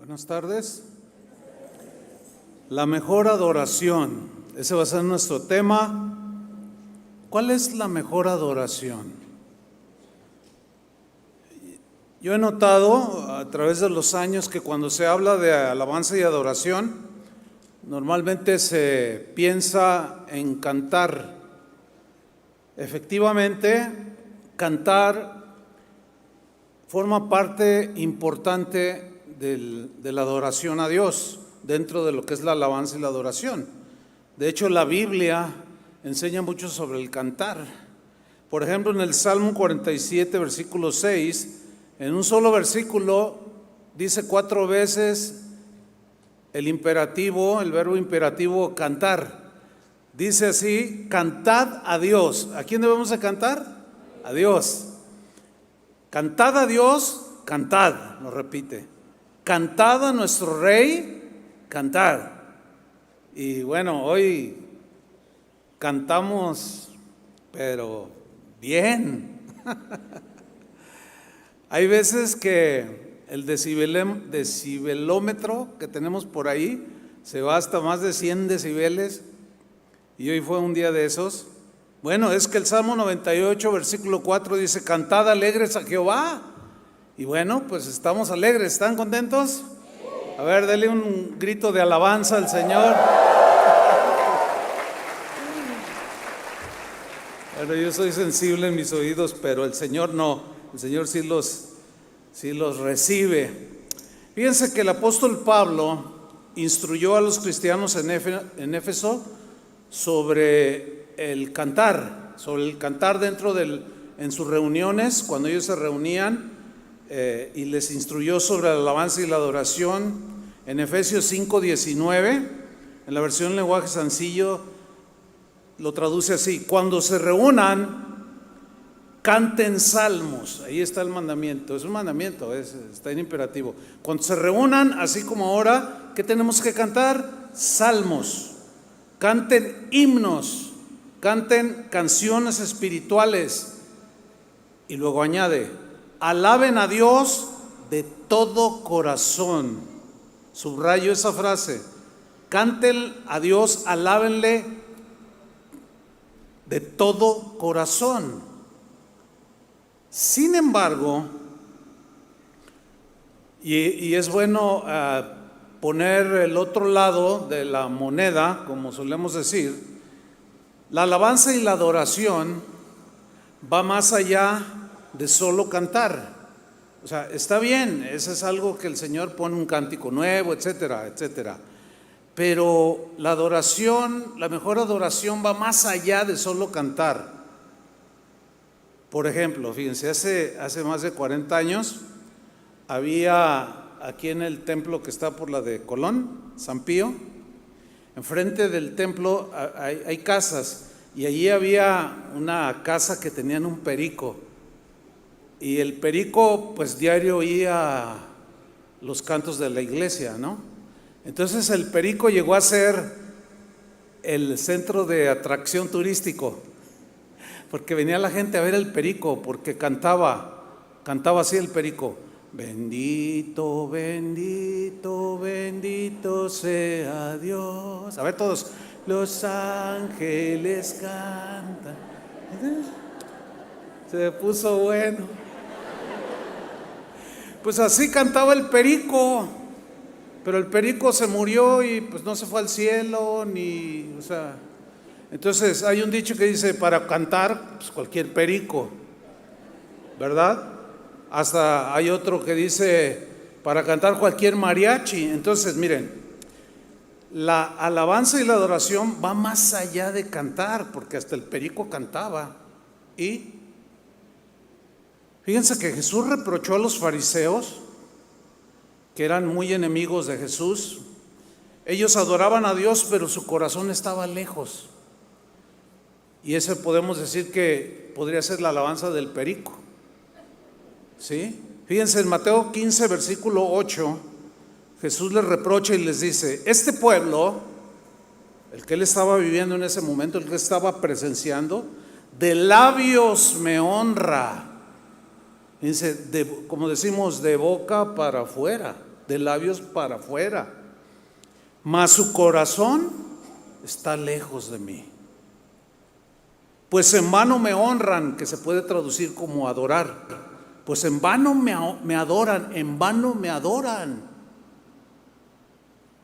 Buenas tardes. La mejor adoración. Ese va a ser nuestro tema. ¿Cuál es la mejor adoración? Yo he notado a través de los años que cuando se habla de alabanza y adoración, normalmente se piensa en cantar. Efectivamente, cantar forma parte importante de la adoración a Dios, dentro de lo que es la alabanza y la adoración. De hecho, la Biblia enseña mucho sobre el cantar. Por ejemplo, en el Salmo 47, versículo 6, en un solo versículo dice 4 veces el imperativo, el verbo imperativo cantar. Dice así: cantad a Dios. ¿A quién debemos de cantar? A Dios. Cantad a Dios, cantad, lo repite. Cantad a nuestro Rey, cantad. Y bueno, hoy cantamos, pero bien. Hay veces que el decibelómetro que tenemos por ahí se va hasta más de 100 decibeles, y hoy fue un día de esos. Bueno, es que el Salmo 98, versículo 4 dice: cantad alegres a Jehová. Y bueno, pues estamos alegres. ¿Están contentos? A ver, denle un grito de alabanza al Señor. Bueno, yo soy sensible en mis oídos, pero el Señor no. El Señor sí los recibe. Fíjense que el apóstol Pablo instruyó a los cristianos en Éfeso sobre el cantar en sus reuniones, cuando ellos se reunían, y les instruyó sobre la alabanza y la adoración. En Efesios 5:19, en la versión lenguaje sencillo, lo traduce así: cuando se reúnan, canten salmos. Ahí está el mandamiento, es un mandamiento, está en imperativo. Cuando se reúnan, así como ahora, ¿qué tenemos que cantar? Salmos. Canten himnos, canten canciones espirituales. Y luego añade: alaben a Dios de todo corazón. Subrayo esa frase: canten a Dios, alábenle de todo corazón. Sin embargo, y es bueno poner el otro lado de la moneda, como solemos decir, la alabanza y la adoración va más allá de solo cantar. O sea, está bien, eso es algo que el Señor pone un cántico nuevo, etcétera, etcétera. Pero la adoración, la mejor adoración va más allá de solo cantar. Por ejemplo, fíjense, hace más de 40 años había aquí en el templo que está por la de Colón, San Pío, enfrente del templo hay casas, y allí había una casa que tenían un perico. Y el perico pues diario oía los cantos de la iglesia, ¿no? Entonces el perico llegó a ser el centro de atracción turístico, porque venía la gente a ver el perico, porque cantaba así el perico: bendito, bendito, bendito sea Dios. A ver todos: los ángeles cantan. Se puso bueno. Pues así cantaba el perico, pero el perico se murió y pues no se fue al cielo, entonces hay un dicho que dice: para cantar, pues cualquier perico, ¿verdad? Hasta hay otro que dice: para cantar cualquier mariachi. Entonces, miren, la alabanza y la adoración va más allá de cantar, porque hasta el perico cantaba. Y fíjense que Jesús reprochó a los fariseos, que eran muy enemigos de Jesús. Ellos adoraban a Dios, pero su corazón estaba lejos. Y ese podemos decir que podría ser la alabanza del perico, ¿sí? Fíjense, en Mateo 15, versículo 8, Jesús les reprocha y les dice: este pueblo, el que él estaba viviendo en ese momento, el que estaba presenciando, de labios me honra. Dice, como decimos, de boca para afuera. de labios para afuera, mas su corazón está lejos de mí. Pues en vano me honran, que se puede traducir como adorar. Pues en vano me adoran, en vano me adoran,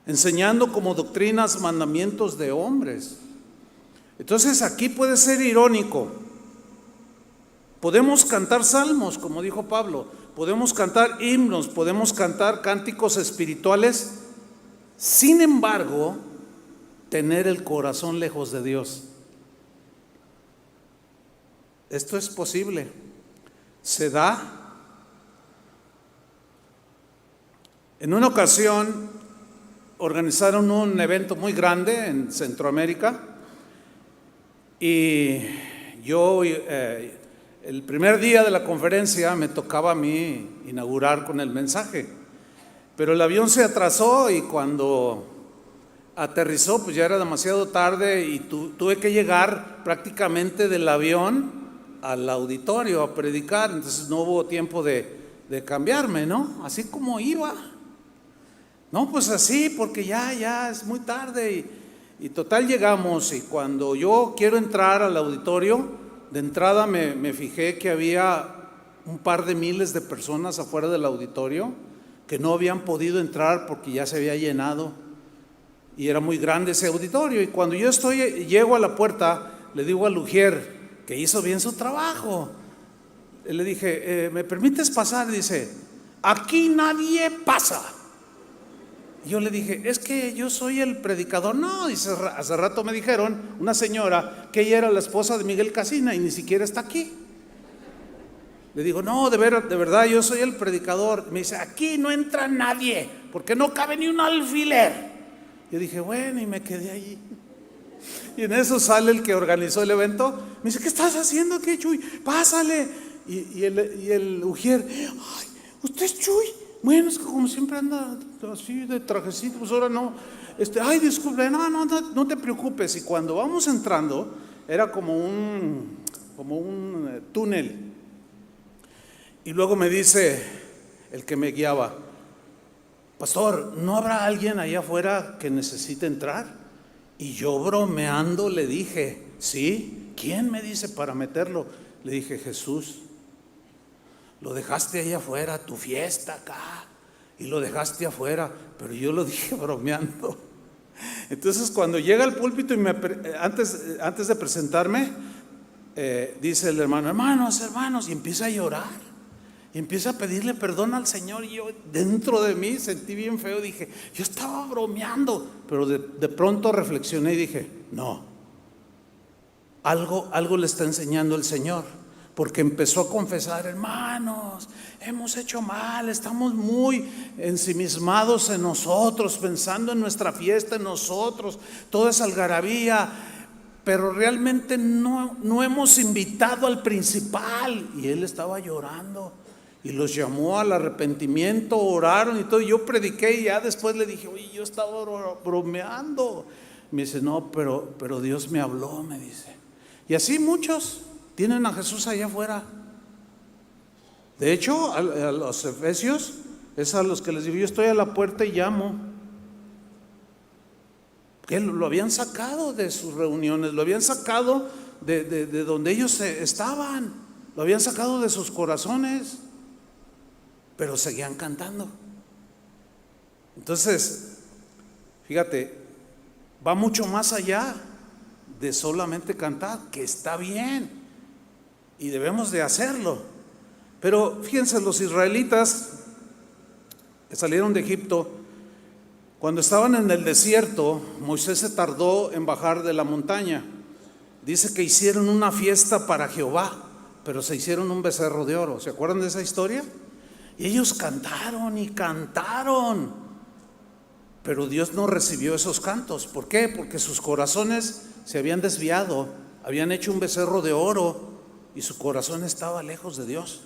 enseñando como doctrinas mandamientos de hombres. Entonces aquí puede ser irónico. Podemos cantar salmos, como dijo Pablo, podemos cantar himnos, podemos cantar cánticos espirituales, sin embargo, tener el corazón lejos de Dios. Esto es posible. Se da. En una ocasión organizaron un evento muy grande en Centroamérica y yo, el primer día de la conferencia me tocaba a mí inaugurar con el mensaje, pero el avión se atrasó y cuando aterrizó pues ya era demasiado tarde y tuve que llegar prácticamente del avión al auditorio a predicar, entonces no hubo tiempo de cambiarme, ¿no? Así como iba. No, pues así, porque ya es muy tarde y total llegamos, y cuando yo quiero entrar al auditorio, de entrada me fijé que había un par de miles de personas afuera del auditorio que no habían podido entrar porque ya se había llenado y era muy grande ese auditorio. Y cuando yo llego a la puerta, le digo a Lugier, que hizo bien su trabajo, le dije, ¿me permites pasar? Dice, aquí nadie pasa. Y yo le dije, es que yo soy el predicador. No, dice, hace rato me dijeron, una señora, que ella era la esposa de Miguel Casina y ni siquiera está aquí. Le digo, no, de verdad, yo soy el predicador. Me dice, aquí no entra nadie, porque no cabe ni un alfiler. Yo dije, bueno, y me quedé allí. Y en eso sale el que organizó el evento. Me dice, ¿qué estás haciendo aquí, Chuy? Pásale. Y el ujier, ay, ¿usted es Chuy? Bueno, es que como siempre anda así de trajecito, pues ahora no. Ay, disculpe, no te preocupes. Y cuando vamos entrando, era como un túnel. Y luego me dice el que me guiaba, pastor, ¿no habrá alguien allá afuera que necesite entrar? Y yo bromeando le dije, ¿sí? ¿Quién me dice para meterlo? Le dije, Jesús. Lo dejaste ahí afuera, tu fiesta acá, y lo dejaste afuera, pero yo lo dije bromeando. Entonces cuando llega al púlpito y antes de presentarme, dice el hermano, hermanos, y empieza a llorar. Y empieza a pedirle perdón al Señor. Y yo dentro de mí sentí bien feo. Dije, yo estaba bromeando. Pero de pronto reflexioné y dije, no, algo le está enseñando el Señor. Porque empezó a confesar, hermanos, hemos hecho mal, estamos muy ensimismados en nosotros, pensando en nuestra fiesta, en nosotros, toda esa algarabía, pero realmente no hemos invitado al principal. Y él estaba llorando y los llamó al arrepentimiento, oraron y todo. Yo prediqué y ya después le dije, oye, yo estaba bromeando. Me dice, no, pero Dios me habló, me dice. Y así muchos tienen a Jesús allá afuera. De hecho, a los efesios es a los que les digo, yo estoy a la puerta y llamo. Que lo habían sacado de sus reuniones, lo habían sacado de donde ellos estaban, lo habían sacado de sus corazones, pero seguían cantando. Entonces, fíjate, va mucho más allá de solamente cantar, que está bien y debemos de hacerlo. Pero fíjense, los israelitas que salieron de Egipto, cuando estaban en el desierto, Moisés se tardó en bajar de la montaña. Dice que hicieron una fiesta para Jehová, pero se hicieron un becerro de oro. ¿Se acuerdan de esa historia? Y ellos cantaron y cantaron, pero Dios no recibió esos cantos. ¿Por qué? Porque sus corazones se habían desviado, habían hecho un becerro de oro y su corazón estaba lejos de Dios.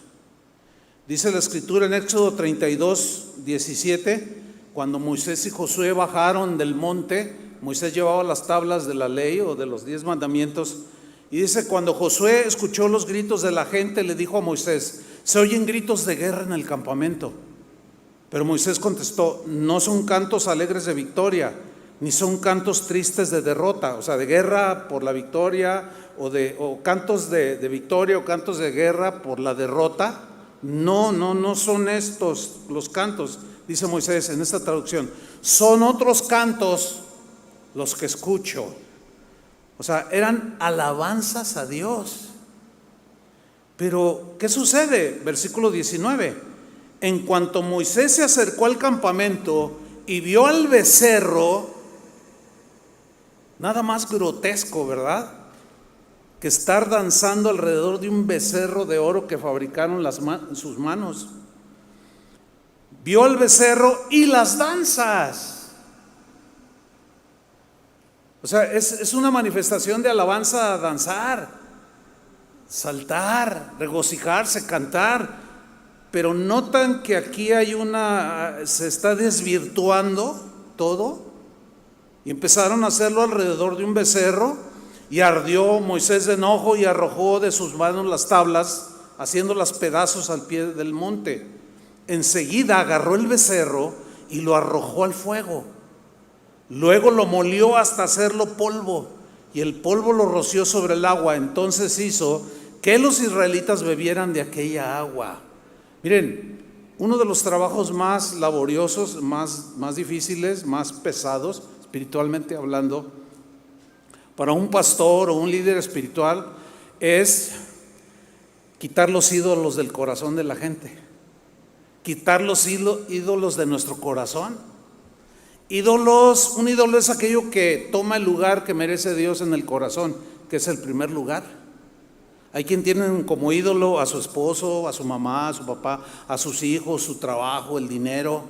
Dice la escritura en Éxodo 32:17, cuando Moisés y Josué bajaron del monte, Moisés llevaba las tablas de la ley o de los 10 mandamientos, y dice, cuando Josué escuchó los gritos de la gente, le dijo a Moisés, se oyen gritos de guerra en el campamento. Pero Moisés contestó: no son cantos alegres de victoria, ni son cantos tristes de derrota, o sea, de guerra por la victoria, o cantos de victoria o cantos de guerra por la derrota. No son estos los cantos, dice Moisés en esta traducción. Son otros cantos los que escucho. O sea, eran alabanzas a Dios. Pero, ¿qué sucede? Versículo 19. En cuanto Moisés se acercó al campamento y vio al becerro, nada más grotesco, ¿verdad?, que estar danzando alrededor de un becerro de oro que fabricaron sus manos. Vio al becerro y las danzas. O sea, es una manifestación de alabanza, danzar, saltar, regocijarse, cantar. Pero notan que aquí se está desvirtuando todo, y empezaron a hacerlo alrededor de un becerro. Y ardió Moisés de enojo y arrojó de sus manos las tablas, haciéndolas pedazos al pie del monte. Enseguida agarró el becerro y lo arrojó al fuego. Luego lo molió hasta hacerlo polvo, y el polvo lo roció sobre el agua. Entonces hizo que los israelitas bebieran de aquella agua. Miren, uno de los trabajos más laboriosos, más difíciles, más pesados, espiritualmente hablando, para un pastor o un líder espiritual, es quitar los ídolos del corazón de la gente, quitar los ídolos de nuestro corazón. Un ídolo es aquello que toma el lugar que merece Dios en el corazón, que es el primer lugar. Hay quien tienen como ídolo a su esposo, a su mamá, a su papá, a sus hijos, su trabajo, el dinero,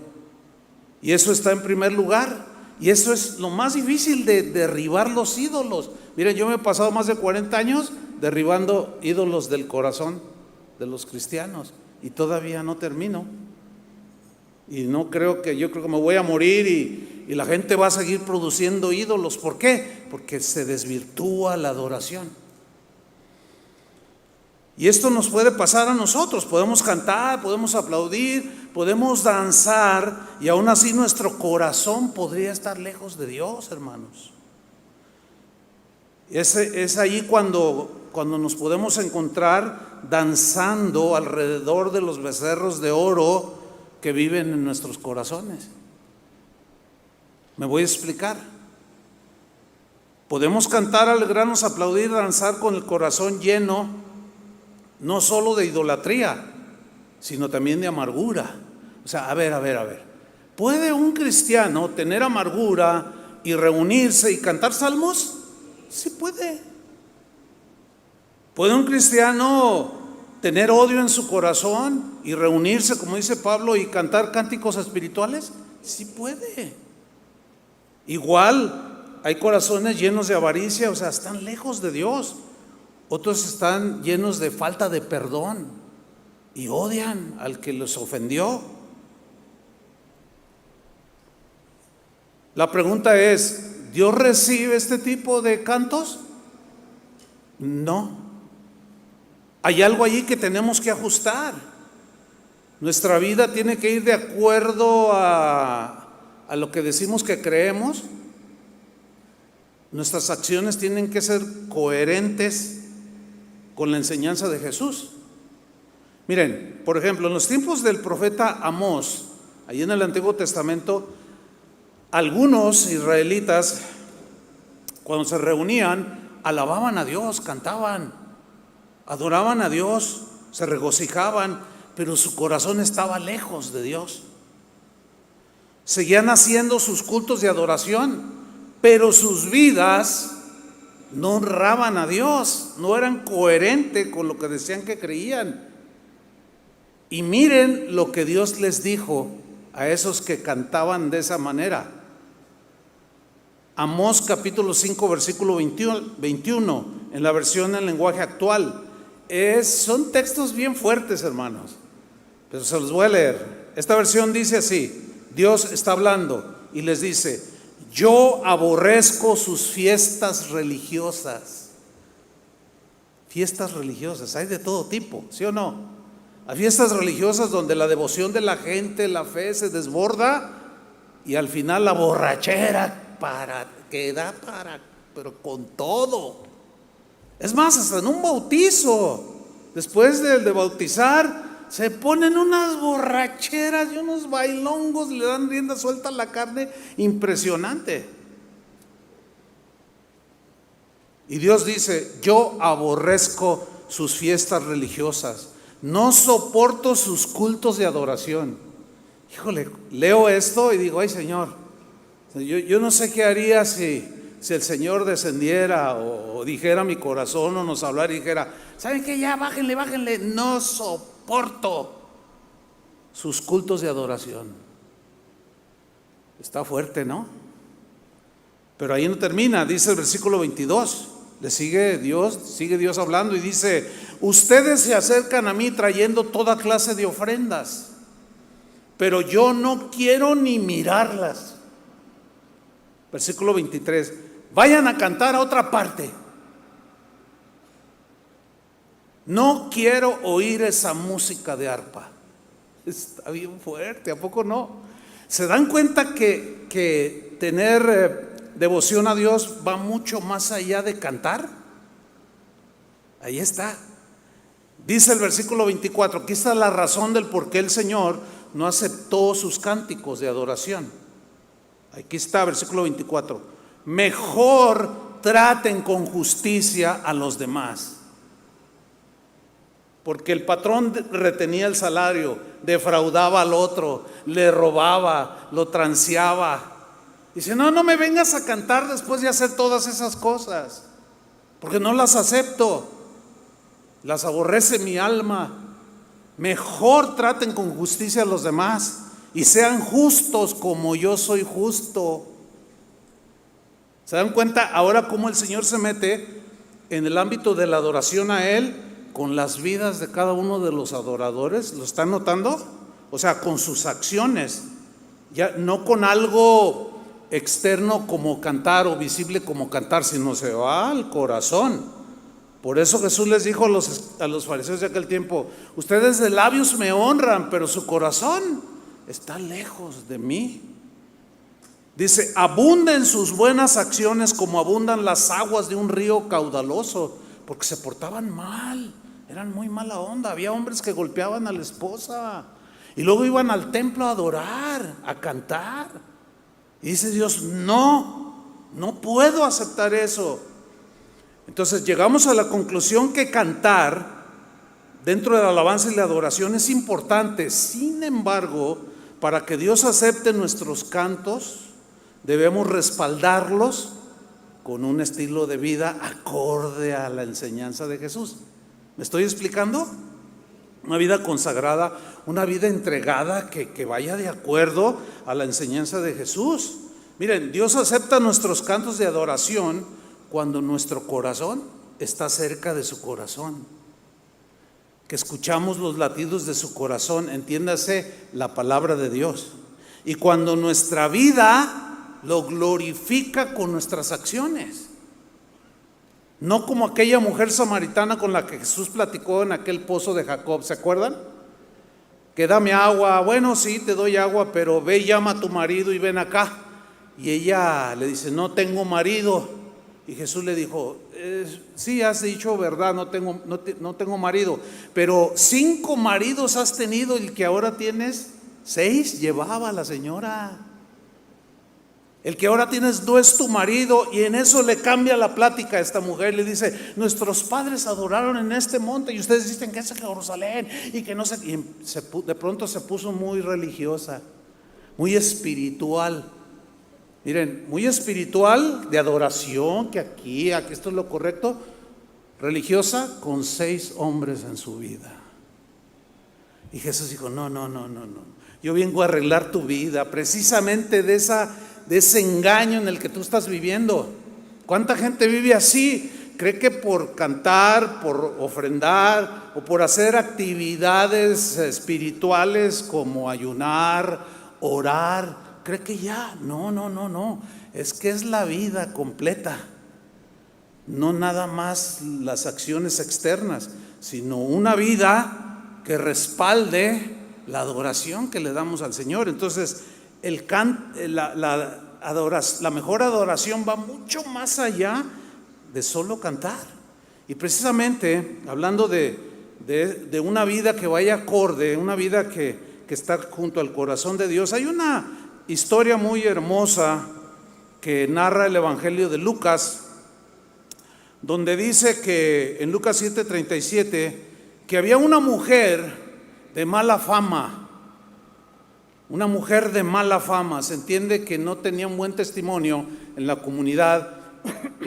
y eso está en primer lugar. Y eso es lo más difícil de derribar los ídolos. Miren, yo me he pasado más de 40 años derribando ídolos del corazón de los cristianos, y todavía no termino. Y yo creo que me voy a morir y la gente va a seguir produciendo ídolos. ¿Por qué? Porque se desvirtúa la adoración. Y esto nos puede pasar a nosotros. Podemos cantar, podemos aplaudir, podemos danzar, y aún así nuestro corazón podría estar lejos de Dios, hermanos. Es ahí cuando nos podemos encontrar danzando alrededor de los becerros de oro que viven en nuestros corazones. Me voy a explicar. Podemos cantar, alegrarnos, aplaudir, danzar con el corazón lleno, no solo de idolatría, sino también de amargura. O sea, a ver. ¿Puede un cristiano tener amargura y reunirse y cantar salmos? Sí puede. ¿Puede un cristiano tener odio en su corazón y reunirse, como dice Pablo, y cantar cánticos espirituales? Sí puede. Igual hay corazones llenos de avaricia, o sea, están lejos de Dios. Otros están llenos de falta de perdón y odian al que los ofendió. La pregunta es, ¿Dios recibe este tipo de cantos? No. Hay algo allí que tenemos que ajustar. Nuestra vida tiene que ir de acuerdo a lo que decimos que creemos. Nuestras acciones tienen que ser coherentes con la enseñanza de Jesús. Miren, por ejemplo, en los tiempos del profeta Amós, allí en el Antiguo Testamento, algunos israelitas, cuando se reunían, alababan a Dios, cantaban, adoraban a Dios, se regocijaban, pero su corazón estaba lejos de Dios. Seguían haciendo sus cultos de adoración, pero sus vidas no honraban a Dios, no eran coherentes con lo que decían que creían. Y miren lo que Dios les dijo a esos que cantaban de esa manera. Amós capítulo 5 versículo 21, en la versión en lenguaje actual. Son textos bien fuertes, hermanos, pero se los voy a leer. Esta versión dice así: Dios está hablando y les dice: yo aborrezco sus fiestas religiosas. Fiestas religiosas, hay de todo tipo, ¿sí o no? Hay fiestas religiosas donde la devoción de la gente, la fe se desborda y al final la borrachera queda pero con todo. Es más, hasta en un bautizo, después de bautizar, se ponen unas borracheras y unos bailongos, le dan rienda suelta a la carne impresionante. Y Dios dice: yo aborrezco sus fiestas religiosas, no soporto sus cultos de adoración. Híjole, leo esto y digo: ay Señor, yo no sé qué haría si el Señor descendiera o dijera a mi corazón o nos hablara y dijera: ¿saben qué? Ya bájenle, no soporto sus cultos de adoración. Está fuerte, ¿no? Pero ahí no termina, dice el versículo 22. Sigue Dios hablando y dice: ustedes se acercan a mí trayendo toda clase de ofrendas, pero yo no quiero ni mirarlas. Versículo 23: vayan a cantar a otra parte. No quiero oír esa música de arpa. Está bien fuerte, ¿a poco no? ¿Se dan cuenta que tener devoción a Dios va mucho más allá de cantar? Ahí está. Dice el versículo 24, aquí está la razón del por qué el Señor no aceptó sus cánticos de adoración. Aquí está, versículo 24: mejor traten con justicia a los demás. Porque el patrón retenía el salario, defraudaba al otro, le robaba, lo transeaba. Dice: no me vengas a cantar después de hacer todas esas cosas, porque no las acepto, las aborrece mi alma. Mejor traten con justicia a los demás y sean justos como yo soy justo. ¿Se dan cuenta ahora cómo el Señor se mete en el ámbito de la adoración a Él con las vidas de cada uno de los adoradores? ¿Lo están notando? O sea, con sus acciones, ya no con algo externo como cantar o visible como cantar, sino se va al corazón. Por eso Jesús les dijo a los fariseos de aquel tiempo: ustedes de labios me honran, pero su corazón está lejos de mí. Dice: abunden sus buenas acciones como abundan las aguas de un río caudaloso. Porque se portaban mal, eran muy mala onda. Había hombres que golpeaban a la esposa y luego iban al templo a adorar, a cantar. Y dice Dios: no puedo aceptar eso. Entonces llegamos a la conclusión que cantar dentro de la alabanza y la adoración es importante. Sin embargo, para que Dios acepte nuestros cantos, debemos respaldarlos con un estilo de vida acorde a la enseñanza de Jesús. ¿Me estoy explicando? Una vida consagrada, una vida entregada que vaya de acuerdo a la enseñanza de Jesús. Miren, Dios acepta nuestros cantos de adoración cuando nuestro corazón está cerca de su corazón, que escuchamos los latidos de su corazón, entiéndase la palabra de Dios, y cuando nuestra vida lo glorifica con nuestras acciones. No como aquella mujer samaritana con la que Jesús platicó en aquel pozo de Jacob, ¿se acuerdan? Que dame agua. Bueno, sí, te doy agua, pero ve y llama a tu marido y ven acá. Y ella le dice: no tengo marido. Y Jesús le dijo: sí, has dicho verdad, no tengo marido, pero 5 maridos has tenido y el que ahora tienes 6 llevaba la señora. El que ahora tienes no es tu marido. Y en eso le cambia la plática a esta mujer. Le dice: nuestros padres adoraron en este monte y ustedes dicen que es Jerusalén y que no sé. Y de pronto se puso muy religiosa, muy espiritual. Miren, muy espiritual, de adoración, que aquí esto es lo correcto. Religiosa, con 6 hombres en su vida. Y Jesús dijo: no, yo vengo a arreglar tu vida, precisamente de ese engaño en el que tú estás viviendo. ¿Cuánta gente vive así? Cree que por cantar, por ofrendar o por hacer actividades espirituales como ayunar, orar, cree que ya. No, es que es la vida completa, no nada más las acciones externas, sino una vida que respalde la adoración que le damos al Señor. Entonces, la mejor adoración va mucho más allá de solo cantar. Y precisamente, hablando de una vida que vaya acorde, una vida que está junto al corazón de Dios, hay una historia muy hermosa que narra el Evangelio de Lucas, donde dice que en Lucas 7:37, que había una mujer de mala fama. Una mujer de mala fama, se entiende que no tenía un buen testimonio en la comunidad.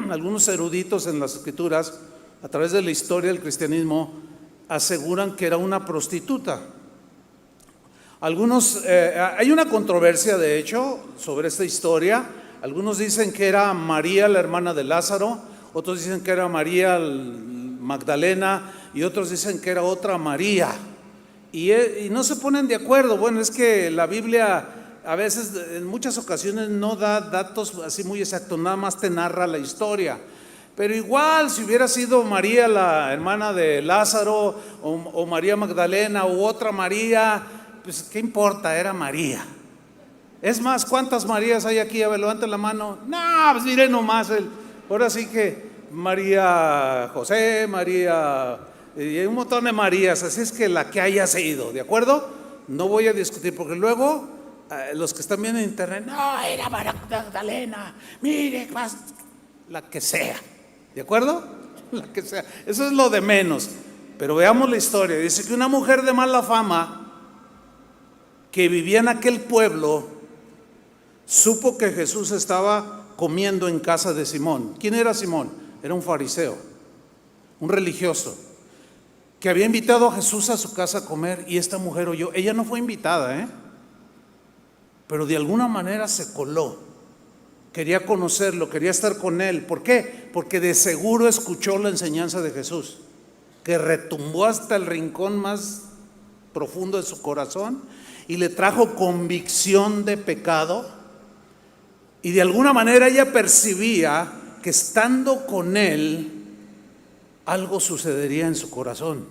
Algunos eruditos en las escrituras, a través de la historia del cristianismo, aseguran que era una prostituta. Hay una controversia de hecho sobre esta historia. Algunos dicen que era María, la hermana de Lázaro, otros dicen que era María Magdalena y otros dicen que era otra María. Y no se ponen de acuerdo. Bueno, es que la Biblia a veces, en muchas ocasiones, no da datos así muy exactos, nada más te narra la historia. Pero igual, si hubiera sido María, la hermana de Lázaro, o María Magdalena, u otra María, pues ¿qué importa? Era María. Es más, ¿cuántas Marías hay aquí? A ver, levanten la mano. No, pues mire nomás, ahora sí que María José, María, y hay un montón de Marías, así es que la que haya sido, ¿de acuerdo? No voy a discutir, porque luego los que están viendo en internet, no, era María Magdalena, mire, la que sea, ¿de acuerdo? La que sea, eso es lo de menos. Pero veamos la historia. Dice que una mujer de mala fama que vivía en aquel pueblo supo que Jesús estaba comiendo en casa de Simón. ¿Quién era Simón? Era un fariseo, un religioso, que había invitado a Jesús a su casa a comer, y esta mujer oyó. Ella no fue invitada, pero de alguna manera se coló. Quería conocerlo, quería estar con él. ¿Por qué? Porque de seguro escuchó la enseñanza de Jesús, que retumbó hasta el rincón más profundo de su corazón y le trajo convicción de pecado. Y de alguna manera ella percibía que estando con él algo sucedería en su corazón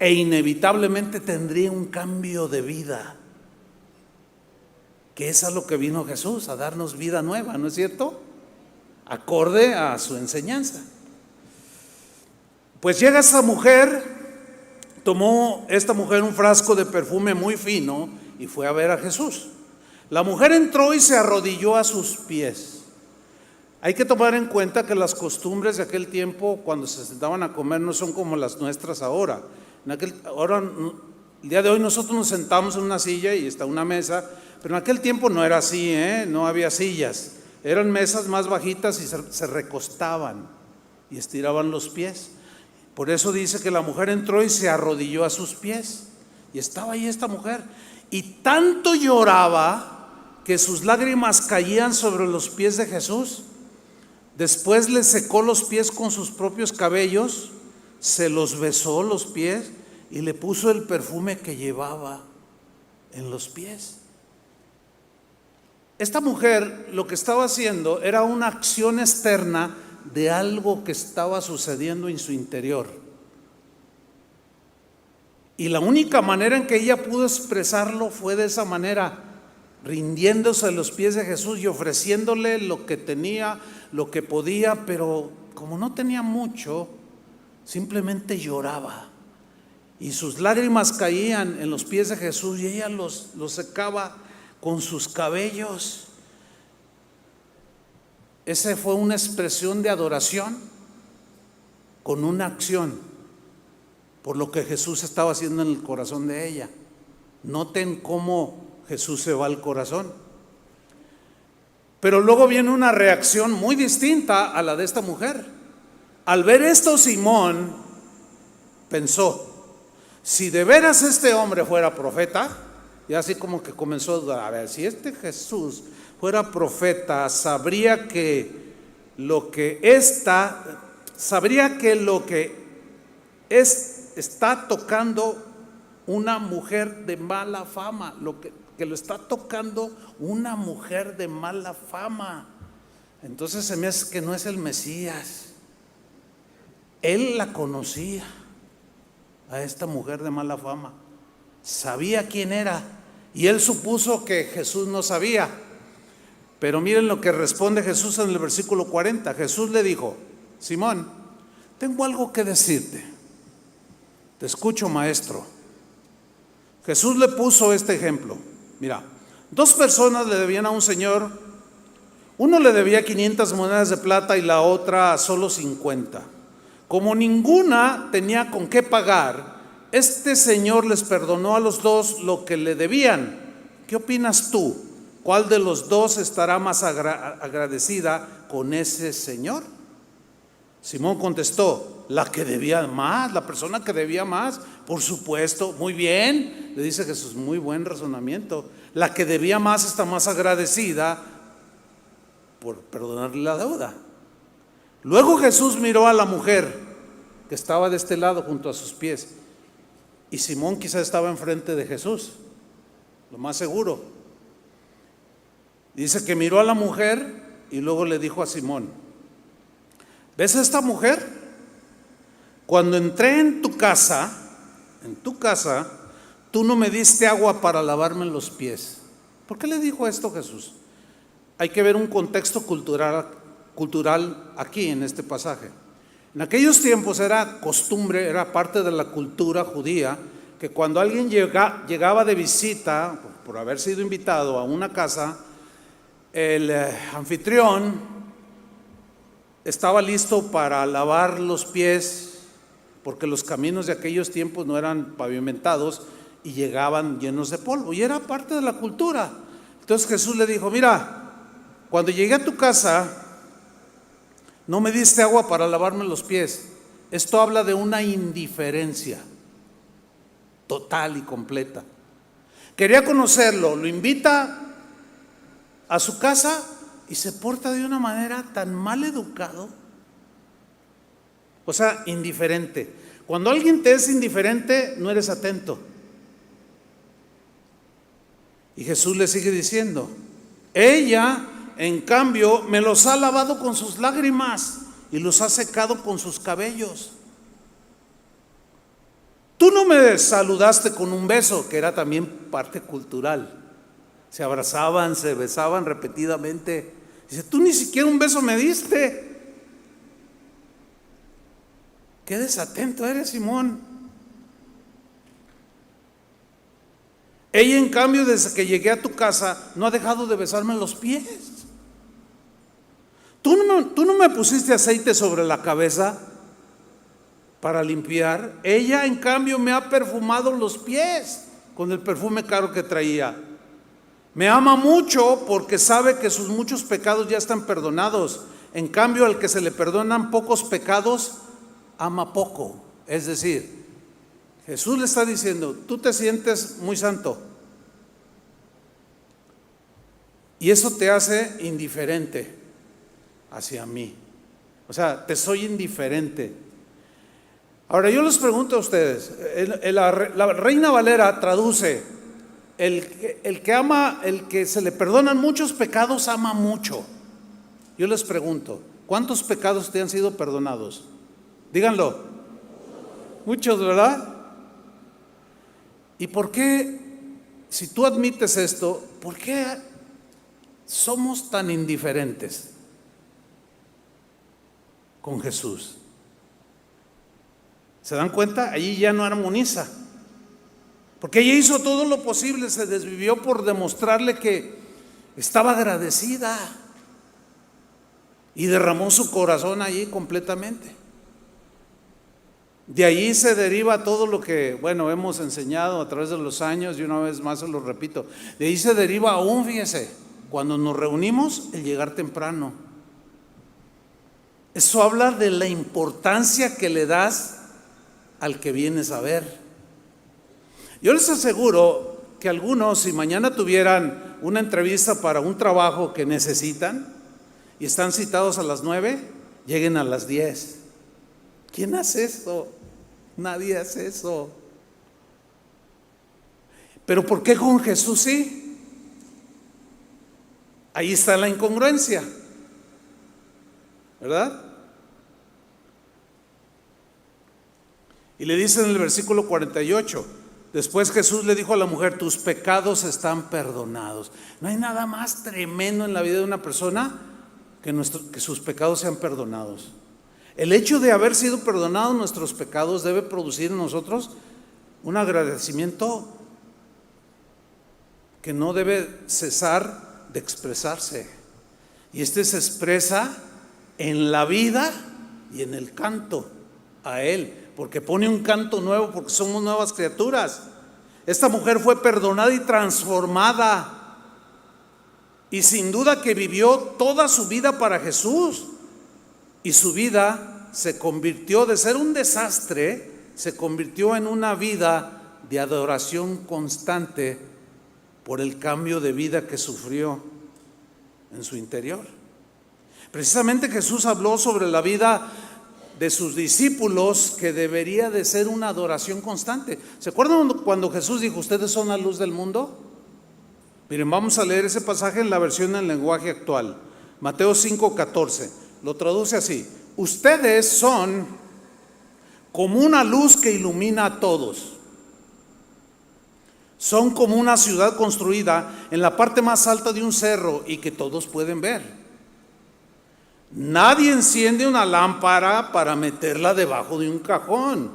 e inevitablemente tendría un cambio de vida, que es a lo que vino Jesús, a darnos vida nueva, ¿no es cierto? Acorde a su enseñanza. Pues llega esta mujer, tomó esta mujer un frasco de perfume muy fino y fue a ver a Jesús. La mujer entró y se arrodilló a sus pies. Hay que tomar en cuenta que las costumbres de aquel tiempo, cuando se sentaban a comer, no son como las nuestras ahora. El día de hoy nosotros nos sentamos en una silla y está una mesa, pero en aquel tiempo no era así, no había sillas. Eran mesas más bajitas y se recostaban y estiraban los pies. Por eso dice que la mujer entró y se arrodilló a sus pies. Y estaba ahí esta mujer. Y tanto lloraba que sus lágrimas caían sobre los pies de Jesús. Después le secó los pies con sus propios cabellos, se los besó los pies y le puso el perfume que llevaba en los pies. Esta mujer lo que estaba haciendo era una acción externa de algo que estaba sucediendo en su interior. Y la única manera en que ella pudo expresarlo fue de esa manera, rindiéndose a los pies de Jesús y ofreciéndole lo que tenía, lo que podía, pero como no tenía mucho, simplemente lloraba. Y sus lágrimas caían en los pies de Jesús y ella los secaba con sus cabellos. Esa fue una expresión de adoración con una acción por lo que Jesús estaba haciendo en el corazón de ella. Noten cómo Jesús se va al corazón. Pero luego viene una reacción muy distinta a la de esta mujer. Al ver esto, Simón pensó: si de veras este hombre fuera profeta, y así como que comenzó a dudar, a ver, si este Jesús fuera profeta, sabría que lo que está tocando una mujer de mala fama, que lo está tocando una mujer de mala fama. Entonces se me hace que no es el Mesías. Él la conocía. a esta mujer de mala fama. Sabía quién era y él supuso que Jesús no sabía. Pero miren lo que responde Jesús en el versículo 40. Jesús le dijo: Simón, tengo algo que decirte. Te escucho, maestro. Jesús le puso este ejemplo. Mira, dos personas le debían a un señor. Uno le debía 500 monedas de plata y la otra solo 50. Como ninguna tenía con qué pagar, este señor les perdonó a los dos lo que le debían. ¿Qué opinas tú? ¿Cuál de los dos estará más agradecida con ese señor? Simón contestó: la que debía más, la persona que debía más. Por supuesto, muy bien, le dice Jesús, muy buen razonamiento. La que debía más está más agradecida por perdonarle la deuda. Luego Jesús miró a la mujer que estaba de este lado junto a sus pies, y Simón quizá estaba enfrente de Jesús, lo más seguro. Dice que miró a la mujer y luego le dijo a Simón: ¿ves a esta mujer? Cuando entré en tu casa, tú no me diste agua para lavarme los pies. ¿Por qué le dijo esto Jesús? Hay que ver un contexto cultural aquí en este pasaje. En aquellos tiempos era costumbre, era parte de la cultura judía, que cuando alguien llegaba de visita, por haber sido invitado a una casa, el anfitrión estaba listo para lavar los pies, porque los caminos de aquellos tiempos no eran pavimentados y llegaban llenos de polvo, y era parte de la cultura. Entonces Jesús le dijo: mira, cuando llegué a tu casa no me diste agua para lavarme los pies. Esto habla de una indiferencia total y completa. Quería conocerlo, lo invita a su casa y se porta de una manera tan mal educado. O sea, indiferente. Cuando alguien te es indiferente, no eres atento. Y Jesús le sigue diciendo: ella, en cambio, me los ha lavado con sus lágrimas y los ha secado con sus cabellos. Tú no me saludaste con un beso, que era también parte cultural. Se abrazaban, se besaban repetidamente. Dice: tú ni siquiera un beso me diste. Qué desatento eres, Simón. Ella, en cambio, desde que llegué a tu casa, no ha dejado de besarme los pies. Tú no me pusiste aceite sobre la cabeza para limpiar. Ella, en cambio, me ha perfumado los pies con el perfume caro que traía. Me ama mucho porque sabe que sus muchos pecados ya están perdonados. En cambio, al que se le perdonan pocos pecados, ama poco. Es decir, Jesús le está diciendo: tú te sientes muy santo y eso te hace indiferente hacia mí. O sea, te soy indiferente. Ahora yo les pregunto a ustedes, la Reina Valera traduce: el que ama, el que se le perdonan muchos pecados, ama mucho. Yo les pregunto, ¿cuántos pecados te han sido perdonados? Díganlo. Muchos, ¿verdad? ¿Y por qué, si tú admites esto, por qué somos tan indiferentes con Jesús? ¿Se dan cuenta? Allí ya no armoniza, porque ella hizo todo lo posible, se desvivió por demostrarle que estaba agradecida y derramó su corazón allí completamente. De allí se deriva todo lo que, bueno, hemos enseñado a través de los años, y una vez más se lo repito. De ahí se deriva aún, fíjese, cuando nos reunimos, el llegar temprano. Eso habla de la importancia que le das al que vienes a ver. Yo les aseguro que algunos, si mañana tuvieran una entrevista para un trabajo que necesitan y están citados a las 9, lleguen a las 10. ¿Quién hace eso? Nadie hace eso. Pero ¿por qué con Jesús sí? Ahí está la incongruencia, ¿verdad? Y le dice en el versículo 48, después Jesús le dijo a la mujer, tus pecados están perdonados. No hay nada más tremendo en la vida de una persona que sus pecados sean perdonados. El hecho de haber sido perdonados nuestros pecados debe producir en nosotros un agradecimiento que no debe cesar de expresarse. Y este se expresa en la vida y en el canto a Él, porque pone un canto nuevo, porque somos nuevas criaturas. Esta mujer fue perdonada y transformada, y sin duda que vivió toda su vida para Jesús, y su vida se convirtió de ser un desastre, se convirtió en una vida de adoración constante por el cambio de vida que sufrió en su interior. Precisamente Jesús habló sobre la vida de sus discípulos, que debería de ser una adoración constante. ¿Se acuerdan cuando Jesús dijo, ustedes son la luz del mundo? Miren, vamos a leer ese pasaje en la versión en lenguaje actual. Mateo 5:14, lo traduce así: ustedes son como una luz que ilumina a todos. Son como una ciudad construida en la parte más alta de un cerro y que todos pueden ver. Nadie enciende una lámpara para meterla debajo de un cajón.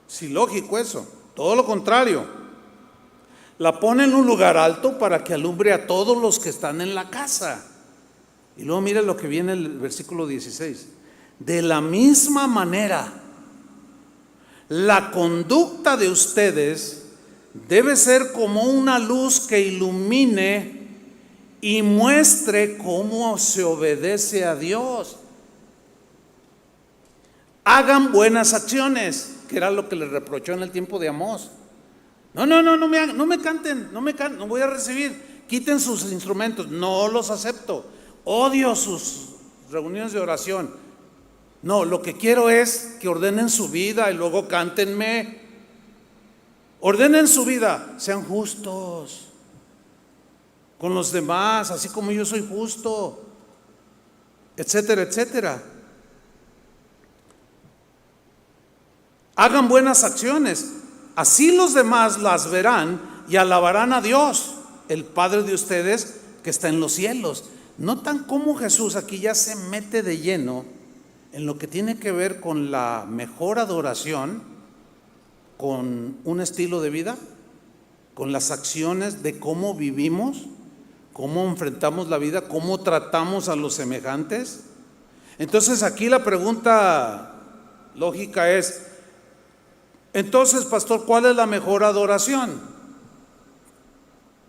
Es ilógico eso, todo lo contrario. La pone en un lugar alto para que alumbre a todos los que están en la casa. Y luego mire lo que viene en el versículo 16. De la misma manera, la conducta de ustedes debe ser como una luz que ilumine y muestre cómo se obedece a Dios. Hagan buenas acciones, que era lo que le reprochó en el tiempo de Amós. No me canten, no voy a recibir. Quiten sus instrumentos, no los acepto. Odio sus reuniones de oración. No, lo que quiero es que ordenen su vida y luego cántenme. Ordenen su vida, sean justos con los demás, así como yo soy justo, etcétera, etcétera. Hagan buenas acciones, así los demás las verán y alabarán a Dios, el Padre de ustedes que está en los cielos. ¿Notan cómo Jesús aquí ya se mete de lleno en lo que tiene que ver con la mejor adoración, con un estilo de vida, con las acciones de cómo vivimos, cómo enfrentamos la vida, cómo tratamos a los semejantes? Entonces aquí la pregunta lógica es, entonces, pastor, ¿cuál es la mejor adoración?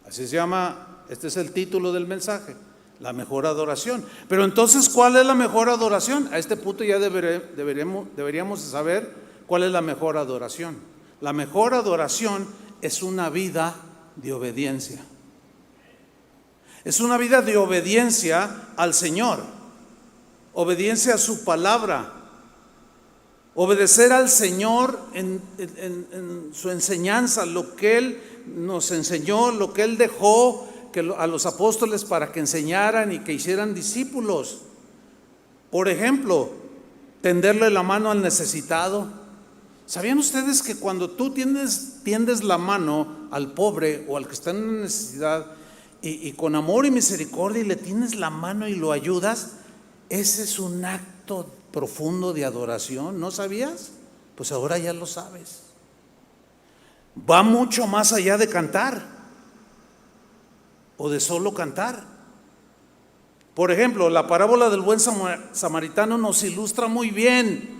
Así se llama, este es el título del mensaje, la mejor adoración. Pero entonces, ¿cuál es la mejor adoración? A este punto ya deberíamos saber cuál es la mejor adoración. La mejor adoración es una vida de obediencia. Es una vida de obediencia al Señor, obediencia a su palabra, obedecer al Señor en su enseñanza, lo que Él nos enseñó, lo que Él dejó a los apóstoles para que enseñaran y que hicieran discípulos. Por ejemplo, tenderle la mano al necesitado. ¿Sabían ustedes que cuando tú tiendes la mano al pobre o al que está en necesidad, y con amor y misericordia, y le tienes la mano y lo ayudas, ese es un acto profundo de adoración? ¿No sabías? Pues ahora ya lo sabes. Va mucho más allá de cantar o de solo cantar. Por ejemplo, la parábola del buen samaritano nos ilustra muy bien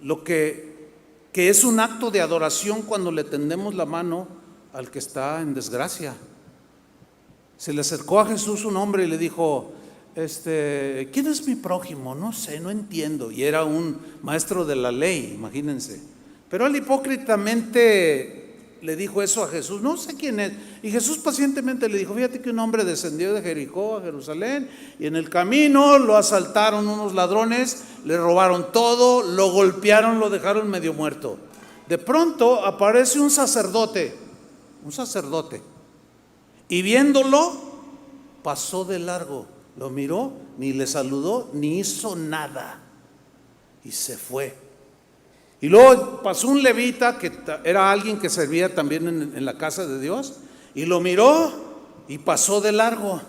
lo que es un acto de adoración cuando le tendemos la mano al que está en desgracia. Se le acercó a Jesús un hombre y le dijo, ¿quién es mi prójimo? No sé, no entiendo. Y era un maestro de la ley, imagínense. Pero él hipócritamente le dijo eso a Jesús, no sé quién es. Y Jesús pacientemente le dijo, fíjate que un hombre descendió de Jericó a Jerusalén y en el camino lo asaltaron unos ladrones, le robaron todo, lo golpearon, lo dejaron medio muerto. De pronto aparece un sacerdote, y viéndolo pasó de largo, lo miró, ni le saludó, ni hizo nada, y se fue. Y luego pasó un levita que era alguien que servía también en la casa de Dios, y lo miró y pasó de largo.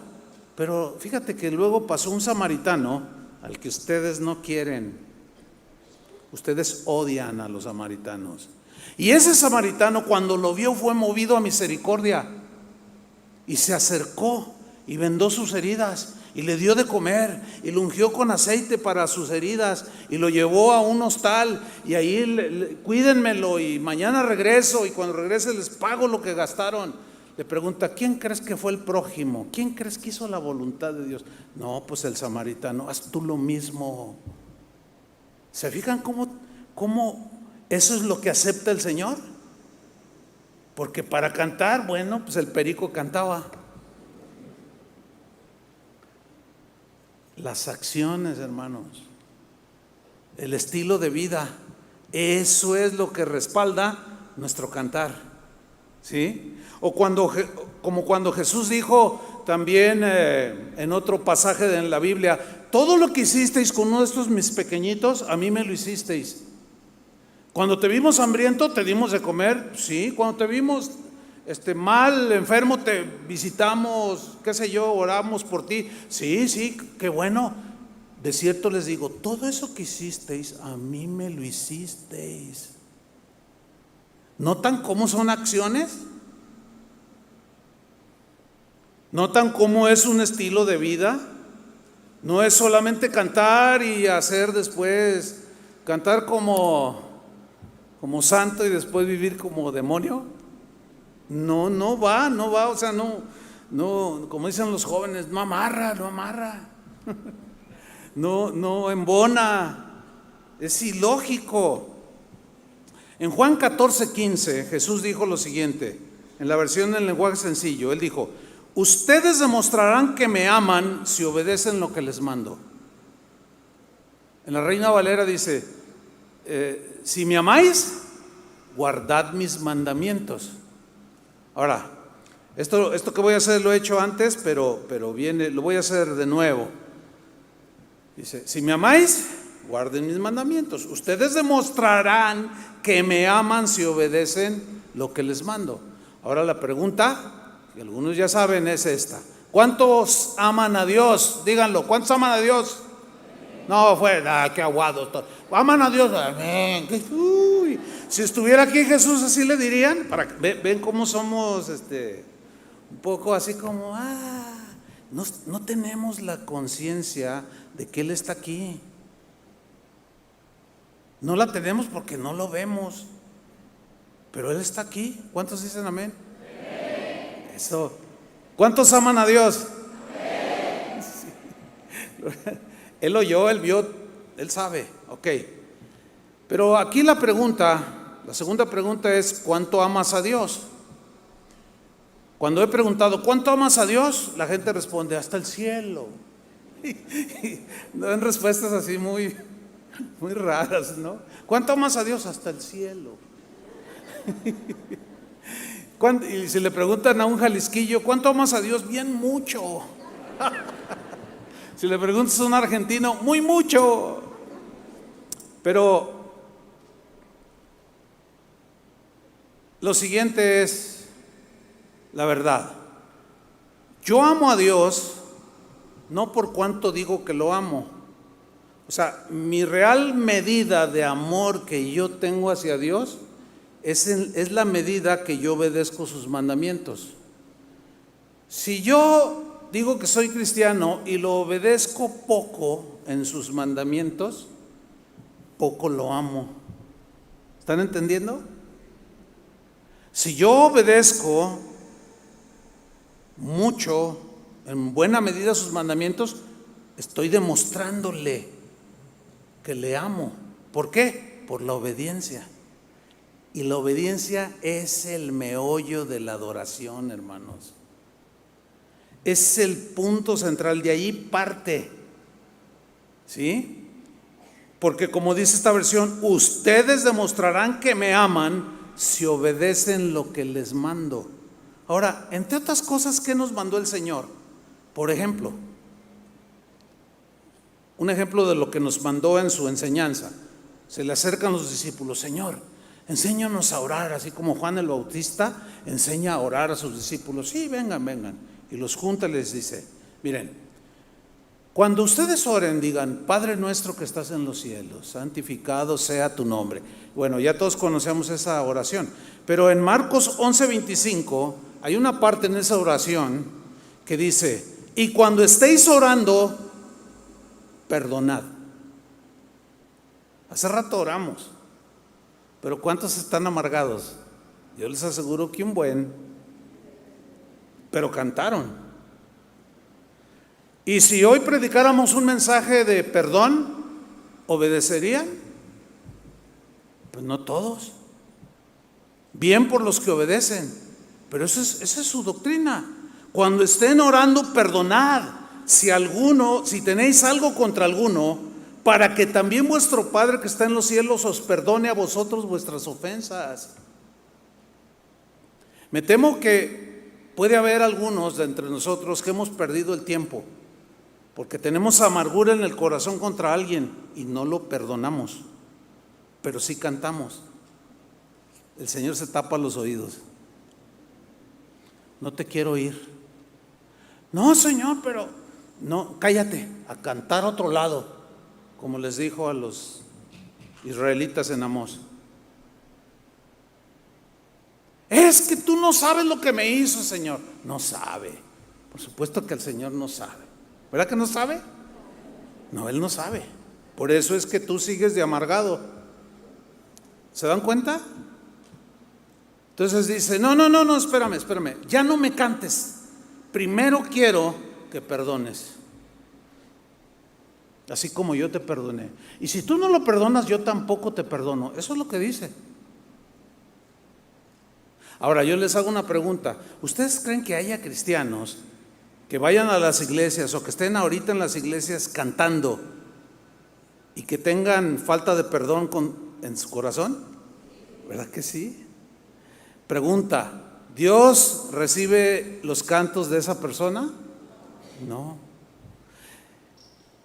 Pero fíjate que luego pasó un samaritano al que ustedes no quieren. Ustedes odian a los samaritanos. Y ese samaritano, cuando lo vio, fue movido a misericordia y se acercó y vendó sus heridas y le dio de comer y lo ungió con aceite para sus heridas y lo llevó a un hostal y ahí cuídenmelo y mañana regreso y cuando regrese les pago lo que gastaron. Le pregunta: ¿quién crees que fue el prójimo? ¿Quién crees que hizo la voluntad de Dios? No, pues el samaritano. Haz tú lo mismo. ¿Se fijan cómo eso es lo que acepta el Señor? Porque para cantar, bueno, pues el perico cantaba. Las acciones, hermanos, el estilo de vida, eso es lo que respalda nuestro cantar, ¿sí? O como cuando Jesús dijo también en otro pasaje en la Biblia: todo lo que hicisteis con uno de estos mis pequeñitos, a mí me lo hicisteis. Cuando te vimos hambriento, te dimos de comer, sí. Cuando te vimos mal, enfermo, te visitamos, qué sé yo, oramos por ti, sí, qué bueno. De cierto les digo, todo eso que hicisteis, a mí me lo hicisteis. ¿Notan cómo son acciones? ¿Notan cómo es un estilo de vida? No es solamente cantar y hacer después, cantar como santo y después vivir como demonio. No va, o sea, no, como dicen los jóvenes, no amarra, no embona, es ilógico. En Juan 14:15 Jesús dijo lo siguiente, en la versión en lenguaje sencillo, Él dijo: ustedes demostrarán que me aman si obedecen lo que les mando. En la Reina Valera dice: si me amáis, guardad mis mandamientos. Ahora, esto que voy a hacer lo he hecho antes, pero lo voy a hacer de nuevo. Dice: si me amáis, guarden mis mandamientos. Ustedes demostrarán que me aman si obedecen lo que les mando. Ahora la pregunta, que algunos ya saben, es esta: ¿cuántos aman a Dios? Díganlo, ¿cuántos aman a Dios? No, qué aguado. Aman a Dios, amén. Uy, si estuviera aquí Jesús, así le dirían. Ven cómo somos un poco así como, no tenemos la conciencia de que Él está aquí. No la tenemos porque no lo vemos, pero Él está aquí. ¿Cuántos dicen amén? Amén. Eso. ¿Cuántos aman a Dios? Amén. Sí. Él oyó, Él vio, Él sabe, ok. Pero aquí la segunda pregunta es: ¿cuánto amas a Dios? Cuando he preguntado ¿cuánto amas a Dios?, la gente responde: hasta el cielo. Dan respuestas así muy raras, ¿no? ¿Cuánto amas a Dios? Hasta el cielo. Y si le preguntan a un jalisquillo: ¿cuánto amas a Dios? Bien mucho. Si le preguntas a un argentino: muy mucho. Pero lo siguiente es la verdad. Yo amo a Dios no por cuánto digo que lo amo. O sea, mi real medida de amor que yo tengo hacia Dios es la medida que yo obedezco sus mandamientos. Si yo digo que soy cristiano y lo obedezco poco en sus mandamientos, poco lo amo. ¿Están entendiendo? Si yo obedezco mucho, en buena medida, sus mandamientos, estoy demostrándole que le amo. ¿Por qué? Por la obediencia. Y la obediencia es el meollo de la adoración, hermanos. Es el punto central, de ahí parte, ¿sí? Porque como dice esta versión, ustedes demostrarán que me aman si obedecen lo que les mando. Ahora, entre otras cosas, ¿qué nos mandó el Señor? Por ejemplo, un ejemplo de lo que nos mandó en su enseñanza: Se le acercan los discípulos: Señor, enséñanos a orar, así como Juan el Bautista enseña a orar a sus discípulos. Sí, vengan, vengan. Y los junta y les dice: miren, cuando ustedes oren, digan: Padre nuestro que estás en los cielos, santificado sea tu nombre. Bueno, ya todos conocemos esa oración, pero en Marcos 11:25 hay una parte en esa oración que dice: y cuando estéis orando, perdonad. Hace rato oramos, pero ¿cuántos están amargados? Yo les aseguro que un buen, pero cantaron. Y si hoy predicáramos un mensaje de perdón, ¿obedecerían? Pues no todos. Bien por los que obedecen, pero esa es su doctrina. Cuando estén orando, perdonad si tenéis algo contra alguno, para que también vuestro Padre que está en los cielos os perdone a vosotros vuestras ofensas. Me temo que puede haber algunos de entre nosotros que hemos perdido el tiempo porque tenemos amargura en el corazón contra alguien y no lo perdonamos, pero sí cantamos. El Señor se tapa los oídos. No te quiero oír. No, Señor, pero no, cállate, a cantar a otro lado, como les dijo a los israelitas en Amós. Es que tú no sabes lo que me hizo, Señor. No sabe. Por supuesto que el Señor no sabe. ¿Verdad que no sabe? No, Él no sabe. Por eso es que tú sigues de amargado. ¿Se dan cuenta? Entonces dice: no, espérame. Ya no me cantes. Primero quiero que perdones. Así como yo te perdoné. Y si tú no lo perdonas, yo tampoco te perdono. Eso es lo que dice. Ahora yo les hago una pregunta. ¿Ustedes creen que haya cristianos que vayan a las iglesias o que estén ahorita en las iglesias cantando y que tengan falta de perdón en su corazón? ¿Verdad que sí? Pregunta: ¿Dios recibe los cantos de esa persona? No.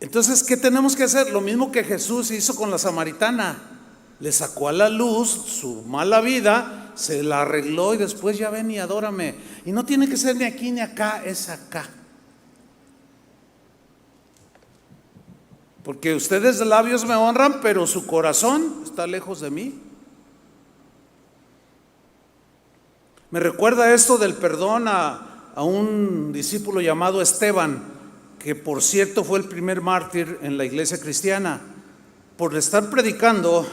Entonces, ¿qué tenemos que hacer? Lo mismo que Jesús hizo con la samaritana. Le sacó a la luz su mala vida, se la arregló y después: ya ven y adórame. Y no tiene que ser ni aquí ni acá, es acá. Porque ustedes de labios me honran, pero su corazón está lejos de mí. Me recuerda esto del perdón a un discípulo llamado Esteban, que por cierto fue el primer mártir en la iglesia cristiana. Por estar predicando,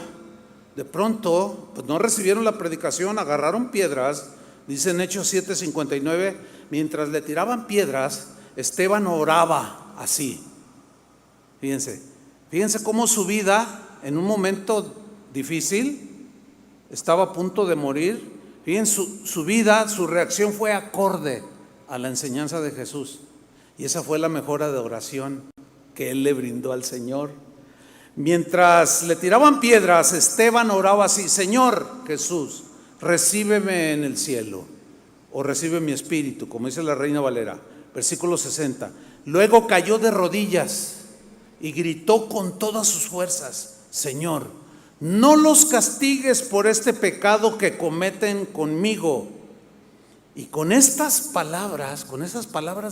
de pronto pues no recibieron la predicación, agarraron piedras. Dice en Hechos 7:59, mientras le tiraban piedras, Esteban oraba así. Fíjense cómo su vida en un momento difícil, estaba a punto de morir. Fíjense, su vida, su reacción fue acorde a la enseñanza de Jesús. Y esa fue la mejor adoración que él le brindó al Señor. Mientras le tiraban piedras, Esteban oraba así: Señor Jesús, recíbeme en el cielo, o recibe mi espíritu, como dice la Reina Valera. Versículo 60. Luego cayó de rodillas y gritó con todas sus fuerzas: Señor, no los castigues por este pecado que cometen conmigo. Y con esas palabras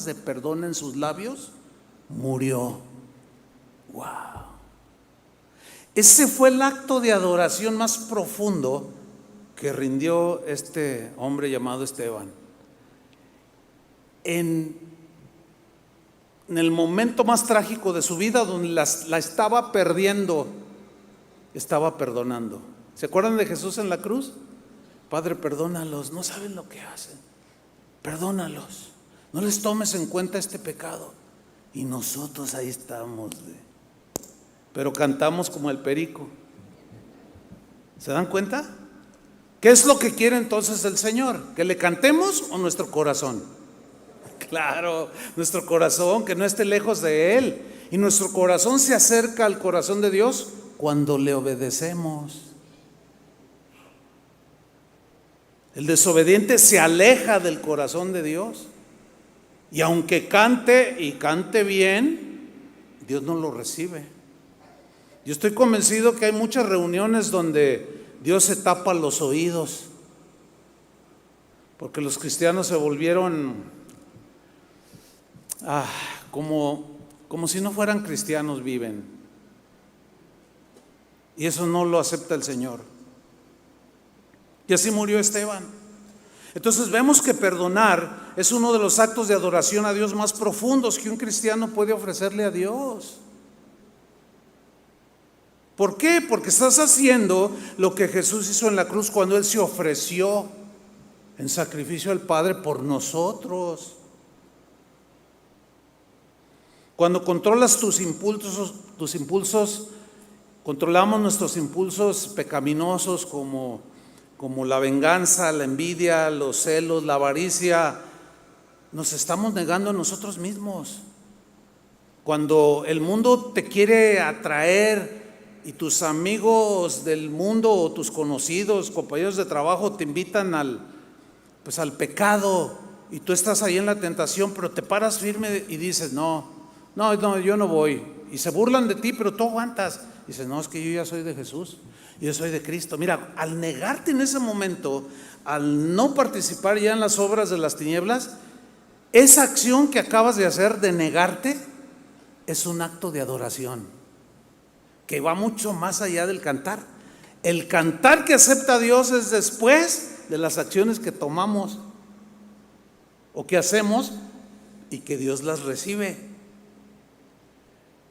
de perdón en sus labios, murió. ¡Wow! Ese fue el acto de adoración más profundo que rindió este hombre llamado Esteban. En el momento más trágico de su vida, donde la estaba perdiendo, estaba perdonando. ¿Se acuerdan de Jesús en la cruz? Padre, perdónalos, no saben lo que hacen. Perdónalos, no les tomes en cuenta este pecado. Y nosotros ahí estamos, pero cantamos como el perico. ¿Se dan cuenta? ¿Qué es lo que quiere entonces el Señor? ¿Que le cantemos o nuestro corazón? Claro, nuestro corazón, que no esté lejos de Él. Y nuestro corazón se acerca al corazón de Dios cuando le obedecemos. El desobediente se aleja del corazón de Dios. Y aunque cante y cante bien, Dios no lo recibe. Yo estoy convencido que hay muchas reuniones donde Dios se tapa los oídos, porque los cristianos se volvieron como si no fueran cristianos, viven. Y eso no lo acepta el Señor. Y así murió Esteban. Entonces vemos que perdonar es uno de los actos de adoración a Dios más profundos que un cristiano puede ofrecerle a Dios. ¿Por qué? Porque estás haciendo lo que Jesús hizo en la cruz cuando Él se ofreció en sacrificio al Padre por nosotros. Cuando controlas tus impulsos, controlamos nuestros impulsos pecaminosos como la venganza, la envidia, los celos, la avaricia, nos estamos negando a nosotros mismos. Cuando el mundo te quiere atraer y tus amigos del mundo o tus conocidos, compañeros de trabajo te invitan al pecado y tú estás ahí en la tentación, pero te paras firme y dices, no, yo no voy. Y se burlan de ti, pero tú aguantas. Dices, no, es que yo ya soy de Jesús, yo soy de Cristo. Mira, al negarte en ese momento, al no participar ya en las obras de las tinieblas, esa acción que acabas de hacer de negarte es un acto de adoración que va mucho más allá del cantar. El cantar que acepta a Dios es después de las acciones que tomamos o que hacemos y que Dios las recibe.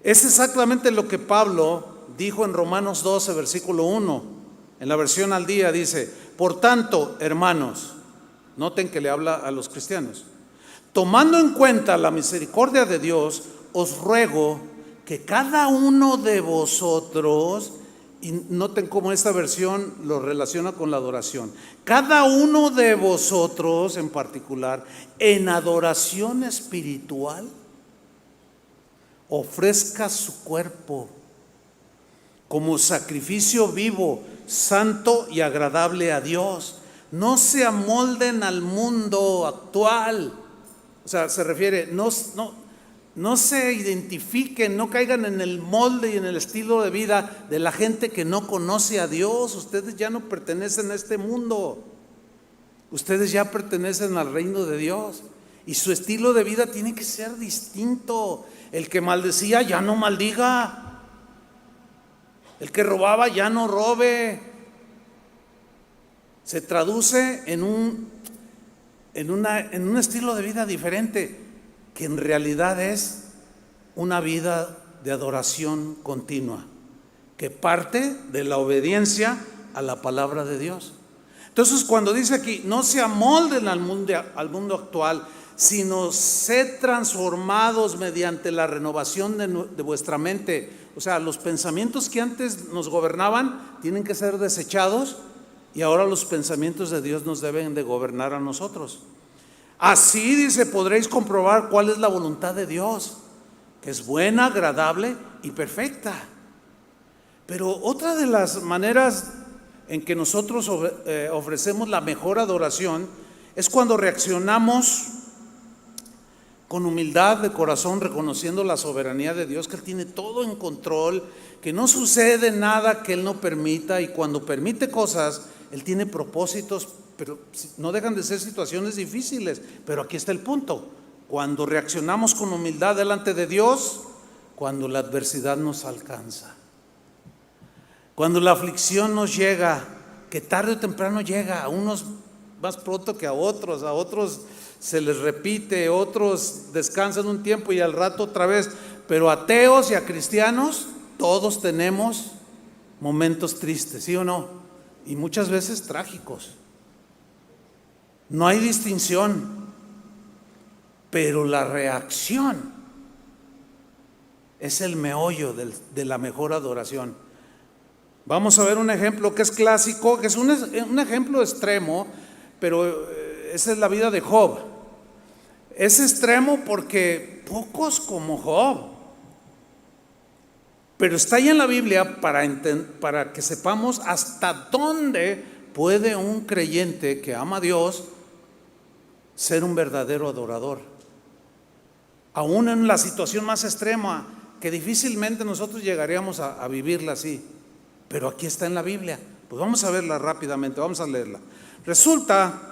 Es exactamente lo que Pablo dijo en Romanos 12, versículo 1, en la versión al día, dice: por tanto, hermanos, noten que le habla a los cristianos, tomando en cuenta la misericordia de Dios, os ruego que cada uno de vosotros, y noten cómo esta versión lo relaciona con la adoración, cada uno de vosotros en particular, en adoración espiritual, ofrezca su cuerpo como sacrificio vivo, santo y agradable a Dios. No se amolden al mundo actual. O sea, se refiere, no se identifiquen, no caigan en el molde y en el estilo de vida de la gente que no conoce a Dios. Ustedes ya no pertenecen a este mundo. Ustedes ya pertenecen al reino de Dios. Y su estilo de vida tiene que ser distinto. El que maldecía, ya no maldiga. El que robaba, ya no robe. Se traduce en un estilo de vida diferente, que en realidad es una vida de adoración continua, que parte de la obediencia a la palabra de Dios. Entonces, cuando dice aquí, no se amolden al mundo actual, sino sed transformados mediante la renovación de vuestra mente. O sea, los pensamientos que antes nos gobernaban tienen que ser desechados, y ahora los pensamientos de Dios nos deben de gobernar a nosotros. Así, dice, podréis comprobar cuál es la voluntad de Dios, que es buena, agradable y perfecta. Pero otra de las maneras en que nosotros ofrecemos la mejor adoración es cuando reaccionamos con humildad de corazón, reconociendo la soberanía de Dios, que Él tiene todo en control, que no sucede nada que Él no permita, y cuando permite cosas, Él tiene propósitos, pero no dejan de ser situaciones difíciles. Pero aquí está el punto: cuando reaccionamos con humildad delante de Dios, cuando la adversidad nos alcanza, cuando la aflicción nos llega, que tarde o temprano llega, a unos más pronto que a otros se les repite, otros descansan un tiempo y al rato otra vez. Pero a ateos y a cristianos, todos tenemos momentos tristes, ¿sí o no? Y muchas veces trágicos. No hay distinción, pero la reacción es el meollo de la mejor adoración. Vamos a ver un ejemplo que es clásico, que es un ejemplo extremo, pero esa es la vida de Job. Es extremo porque pocos como Job, pero está ahí en la Biblia para que sepamos hasta dónde puede un creyente que ama a Dios ser un verdadero adorador. Aún en la situación más extrema, que difícilmente nosotros llegaríamos a vivirla así, pero aquí está en la Biblia. Pues vamos a verla rápidamente, vamos a leerla. Resulta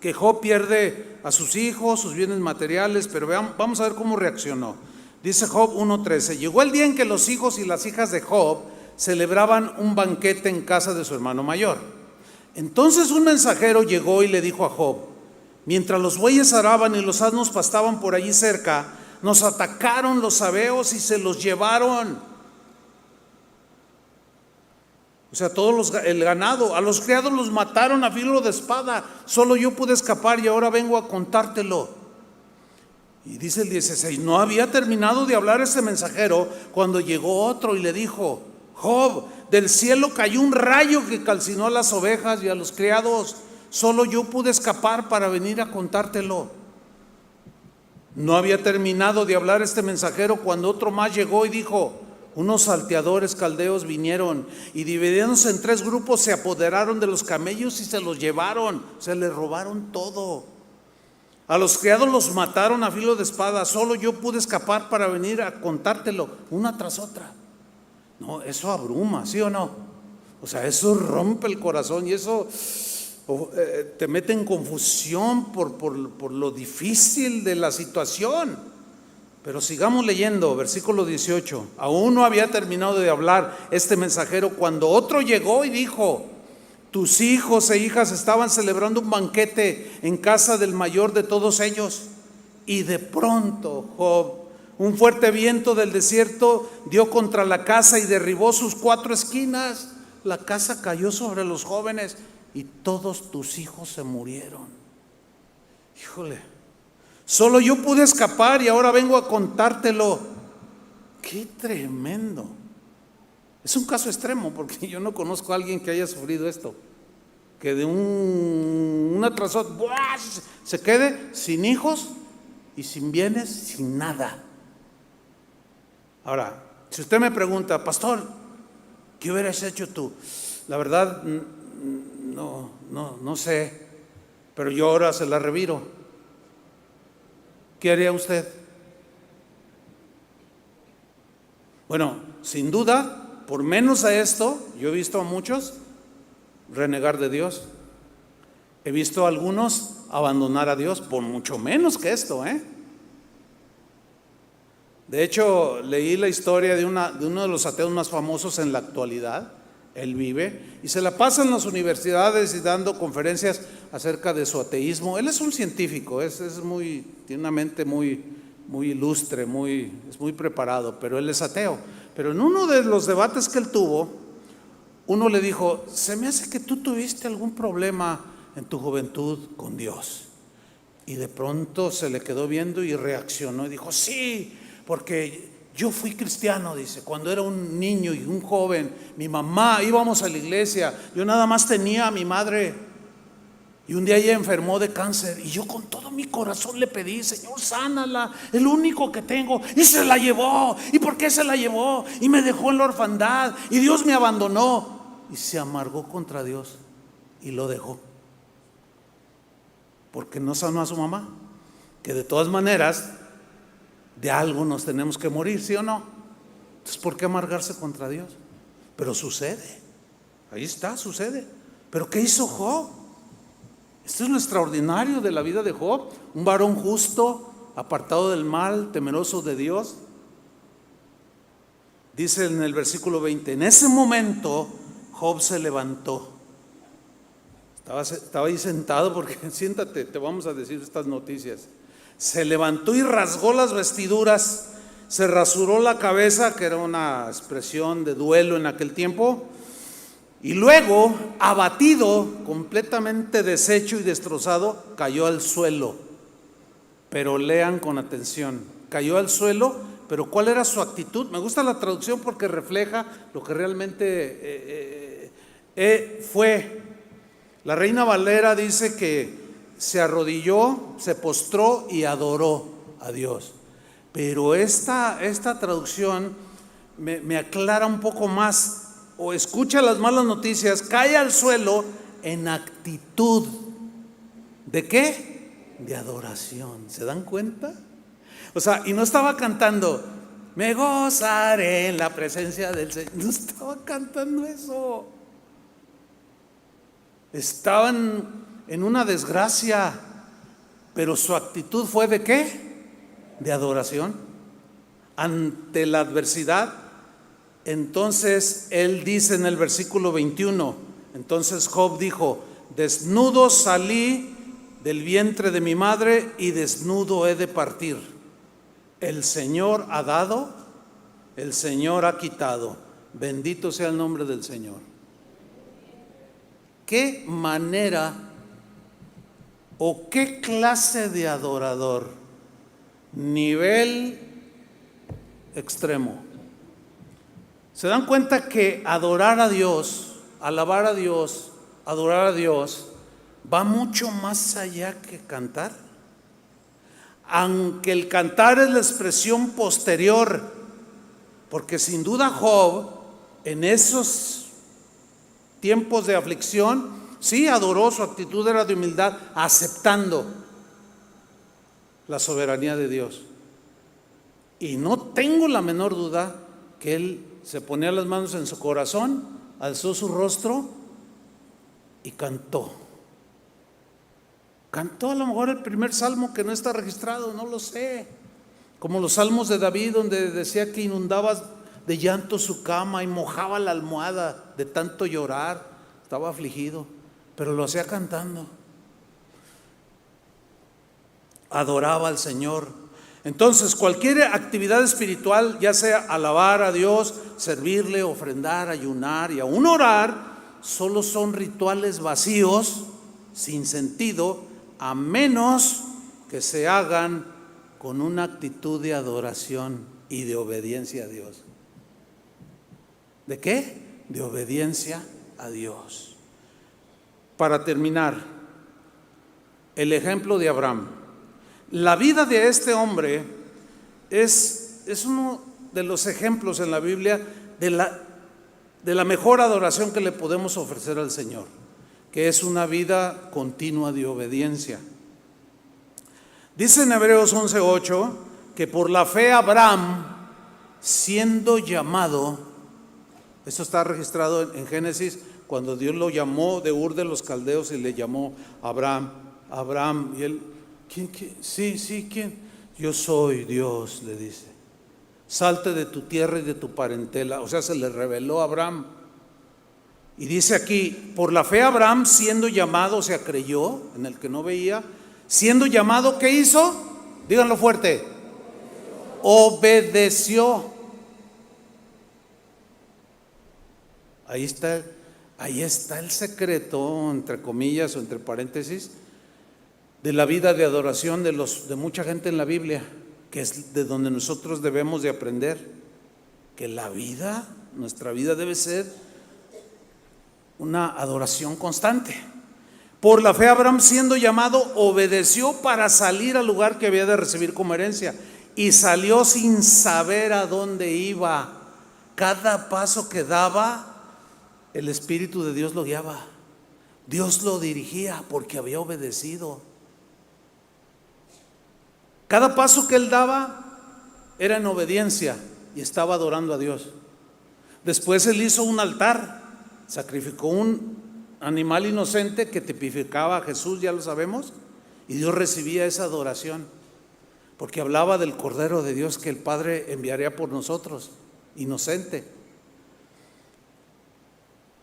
que Job pierde a sus hijos, sus bienes materiales, pero vamos a ver cómo reaccionó. Dice Job 1:13: llegó el día en que los hijos y las hijas de Job celebraban un banquete en casa de su hermano mayor. Entonces un mensajero llegó y le dijo a Job: mientras los bueyes araban y los asnos pastaban por allí cerca, nos atacaron los sabeos y se los llevaron. O sea, el ganado, a los criados los mataron a filo de espada. Solo yo pude escapar y ahora vengo a contártelo. Y dice el 16: no había terminado de hablar este mensajero cuando llegó otro y le dijo: Job, del cielo cayó un rayo que calcinó a las ovejas y a los criados. Solo yo pude escapar para venir a contártelo. No había terminado de hablar este mensajero cuando otro más llegó y dijo: unos salteadores caldeos vinieron y dividiéndose en 3 grupos se apoderaron de los camellos y se los llevaron, se les robaron todo. A los criados los mataron a filo de espada. Solo yo pude escapar para venir a contártelo, una tras otra. No, eso abruma, ¿sí o no? O sea, eso rompe el corazón y eso te mete en confusión por lo difícil de la situación. Pero sigamos leyendo, versículo 18. Aún no había terminado de hablar este mensajero cuando otro llegó y dijo: tus hijos e hijas estaban celebrando un banquete en casa del mayor de todos ellos. Y de pronto, Job, un fuerte viento del desierto dio contra la casa y derribó sus 4 esquinas. La casa cayó sobre los jóvenes y todos tus hijos se murieron. Híjole. Solo yo pude escapar y ahora vengo a contártelo. ¡Qué tremendo! Es un caso extremo porque yo no conozco a alguien que haya sufrido esto. Que de una tras otra se quede sin hijos y sin bienes, sin nada. Ahora, si usted me pregunta: pastor, ¿qué hubieras hecho tú? La verdad, no sé, pero yo ahora se la reviro. ¿Qué haría usted? Bueno, sin duda, por menos a esto, yo he visto a muchos renegar de Dios. He visto a algunos abandonar a Dios, por mucho menos que esto, De hecho, leí la historia de uno de los ateos más famosos en la actualidad. Él vive y se la pasa en las universidades y dando conferencias acerca de su ateísmo. Él es un científico, tiene una mente muy ilustre, es muy preparado, pero él es ateo. Pero en uno de los debates que él tuvo, uno le dijo: se me hace que tú tuviste algún problema en tu juventud con Dios. Y de pronto se le quedó viendo y reaccionó y dijo: sí, porque yo fui cristiano, dice, cuando era un niño y un joven. Mi mamá, íbamos a la iglesia, yo nada más tenía a mi madre. Y un día ella enfermó de cáncer y yo con todo mi corazón le pedí: Señor, sánala, el único que tengo. Y se la llevó. ¿Y por qué se la llevó? Y me dejó en la orfandad y Dios me abandonó. Y se amargó contra Dios y lo dejó, porque no sanó a su mamá. Que de todas maneras, de algo nos tenemos que morir, ¿sí o no? Entonces, ¿por qué amargarse contra Dios? Pero sucede, ahí está, sucede. ¿Pero qué hizo Job? Esto es lo extraordinario de la vida de Job. Un varón justo, apartado del mal, temeroso de Dios. Dice en el versículo 20: en ese momento Job se levantó. Estaba ahí sentado porque siéntate, te vamos a decir estas noticias. Se levantó y rasgó las vestiduras, se rasuró la cabeza, que era una expresión de duelo en aquel tiempo, y luego, abatido, completamente deshecho y destrozado, cayó al suelo. Pero lean con atención: cayó al suelo, pero ¿cuál era su actitud? Me gusta la traducción porque refleja lo que realmente fue. La Reina Valera dice que se arrodilló, se postró y adoró a Dios. Pero esta traducción me aclara un poco más. O escucha las malas noticias: cae al suelo en actitud ¿de qué? De adoración. ¿Se dan cuenta? O sea, y no estaba cantando: Me gozaré en la presencia del Señor. No estaba cantando eso. Estaban en una desgracia, pero su actitud fue ¿de qué? De adoración. Ante la adversidad, entonces él dice en el versículo 21, entonces Job dijo: desnudo salí del vientre de mi madre y desnudo he de partir. El Señor ha dado, el Señor ha quitado. Bendito sea el nombre del Señor. ¿Qué manera o qué clase de adorador? Nivel extremo. ¿Se dan cuenta que adorar a Dios, alabar a Dios, adorar a Dios va mucho más allá que cantar? Aunque el cantar es la expresión posterior, porque sin duda Job en esos tiempos de aflicción sí adoró, su actitud era de humildad, aceptando la soberanía de Dios. Y no tengo la menor duda que él se ponía las manos en su corazón, alzó su rostro y cantó. Cantó a lo mejor el primer salmo que no está registrado, no lo sé. Como los salmos de David, donde decía que inundaba de llanto su cama y mojaba la almohada de tanto llorar. Estaba afligido, pero lo hacía cantando. Adoraba al Señor. Entonces, cualquier actividad espiritual, ya sea alabar a Dios, servirle, ofrendar, ayunar y aún orar, solo son rituales vacíos, sin sentido, a menos que se hagan con una actitud de adoración y de obediencia a Dios. ¿De qué? De obediencia a Dios. Para terminar, el ejemplo de Abraham. La vida de este hombre es uno de los ejemplos en la Biblia de la mejor adoración que le podemos ofrecer al Señor, que es una vida continua de obediencia. Dice en Hebreos 11:8 que por la fe Abraham, siendo llamado, esto está registrado en Génesis, cuando Dios lo llamó de Ur de los Caldeos y le llamó Abraham, y él, ¿quién? Sí, ¿quién? Yo soy Dios, le dice. Salte de tu tierra y de tu parentela. O sea, se le reveló a Abraham. Y dice aquí, por la fe Abraham, siendo llamado, o sea, creyó en el que no veía, siendo llamado, ¿qué hizo? Díganlo fuerte. Obedeció. Ahí está el secreto, entre comillas o entre paréntesis, de la vida de adoración de mucha gente en la Biblia, que es de donde nosotros debemos de aprender, que nuestra vida debe ser una adoración constante. Por la fe Abraham, siendo llamado, obedeció para salir al lugar que había de recibir como herencia, y salió sin saber a dónde iba. Cada paso que daba, el Espíritu de Dios lo guiaba. Dios lo dirigía porque había obedecido. Cada paso que él daba era en obediencia y estaba adorando a Dios. Después él hizo un altar, sacrificó un animal inocente que tipificaba a Jesús, ya lo sabemos, y Dios recibía esa adoración, porque hablaba del Cordero de Dios que el Padre enviaría por nosotros, inocente.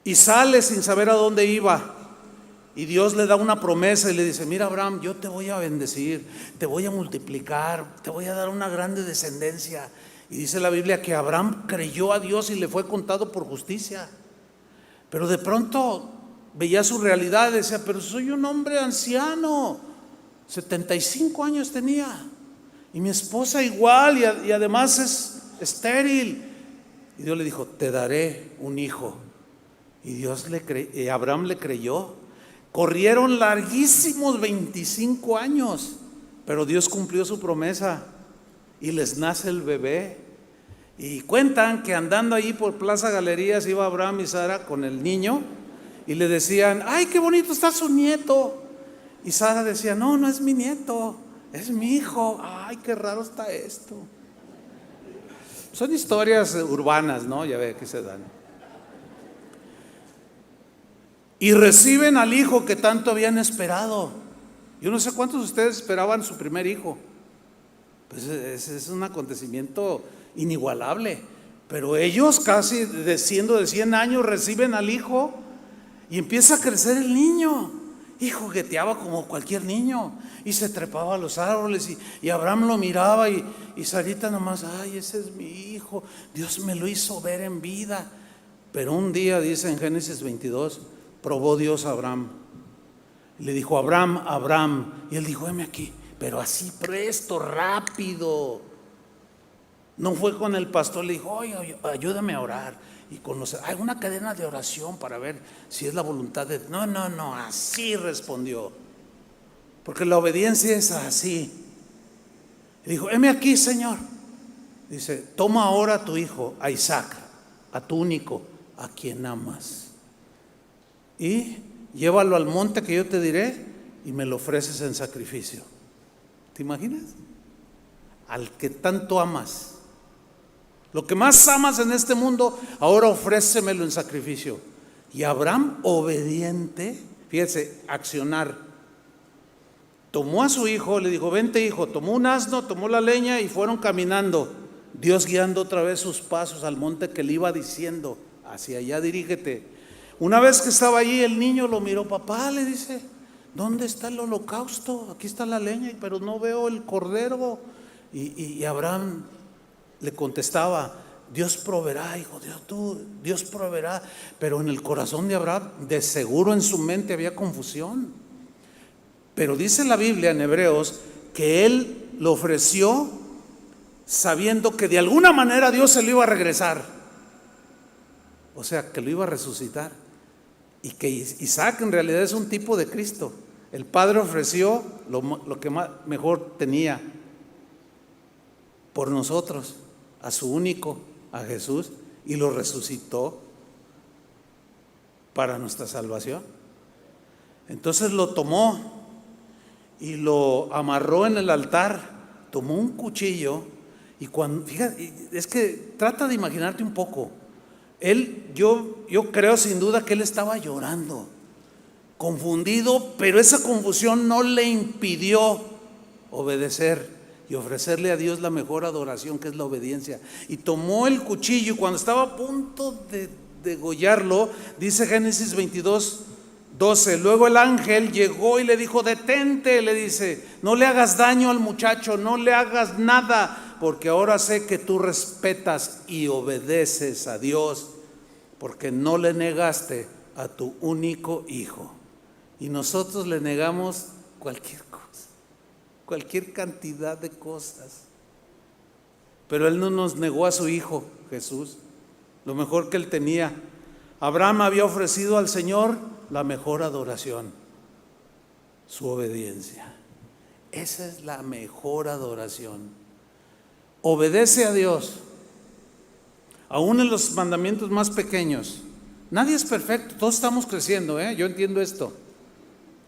Y sale sin saber a dónde iba, y Dios le da una promesa y le dice: mira, Abraham, yo te voy a bendecir, te voy a multiplicar, te voy a dar una grande descendencia. Y dice la Biblia que Abraham creyó a Dios y le fue contado por justicia. Pero de pronto veía su realidad y decía: pero soy un hombre anciano, 75 años tenía, y mi esposa igual, y además es estéril. Y Dios le dijo: te daré un hijo. Y Abraham le creyó. Corrieron larguísimos 25 años, pero Dios cumplió su promesa y les nace el bebé. Y cuentan que andando allí por Plaza Galerías iba Abraham y Sara con el niño y le decían: ay, qué bonito está su nieto. Y Sara decía: no, no es mi nieto, es mi hijo. Ay, qué raro está esto. Son historias urbanas, ¿no? Ya ve que se dan. Y reciben al hijo que tanto habían esperado. Yo no sé cuántos de ustedes esperaban su primer hijo. Pues es un acontecimiento inigualable. Pero ellos casi siendo de 100 años reciben al hijo y empieza a crecer el niño. Y jugueteaba como cualquier niño y se trepaba a los árboles y Abraham lo miraba y Sarita nomás, ay, ese es mi hijo, Dios me lo hizo ver en vida. Pero un día, dice en Génesis 22, probó Dios a Abraham. Le dijo, Abraham, Abraham. Y él dijo, heme aquí. Pero así presto, rápido. No fue con el pastor, le dijo, oye, ayúdame a orar. Y hay una cadena de oración para ver si es la voluntad de Dios. No, así respondió. Porque la obediencia es así. Y dijo, heme aquí, Señor. Dice, toma ahora a tu hijo, a Isaac, a tu único, a quien amas. Y llévalo al monte que yo te diré y me lo ofreces en sacrificio. ¿Te imaginas? Al que tanto amas. Lo que más amas en este mundo, ahora ofrécemelo en sacrificio. Y Abraham, obediente, fíjese, accionar. Tomó a su hijo, le dijo, vente hijo, tomó un asno, tomó la leña y fueron caminando. Dios guiando otra vez sus pasos al monte que le iba diciendo, hacia allá dirígete. Una vez que estaba allí, el niño lo miró, papá, le dice, ¿dónde está el holocausto? Aquí está la leña, pero no veo el cordero. Y Abraham le contestaba, Dios proveerá, hijo, Dios proveerá. Pero en el corazón de Abraham, de seguro en su mente había confusión. Pero dice la Biblia en Hebreos que él lo ofreció sabiendo que de alguna manera Dios se lo iba a regresar. O sea, que lo iba a resucitar. Y que Isaac en realidad es un tipo de Cristo. El Padre ofreció lo que mejor tenía por nosotros, a su único, a Jesús, y lo resucitó para nuestra salvación. Entonces lo tomó y lo amarró en el altar, tomó un cuchillo y cuando, fíjate, es que trata de imaginarte un poco. Yo creo sin duda que él estaba llorando, confundido, pero esa confusión no le impidió obedecer y ofrecerle a Dios la mejor adoración, que es la obediencia. Y tomó el cuchillo y cuando estaba a punto de degollarlo, dice Génesis 22:12, luego el ángel llegó y le dijo, detente, le dice, no le hagas daño al muchacho, no le hagas nada, porque ahora sé que tú respetas y obedeces a Dios, porque no le negaste a tu único hijo. Y nosotros le negamos cualquier cosa, cualquier cantidad de cosas. Pero él no nos negó a su hijo, Jesús, lo mejor que él tenía. Abraham había ofrecido al Señor la mejor adoración, su obediencia. Esa es la mejor adoración. Obedece a Dios, aún en los mandamientos más pequeños. Nadie es perfecto, todos estamos creciendo, yo entiendo esto.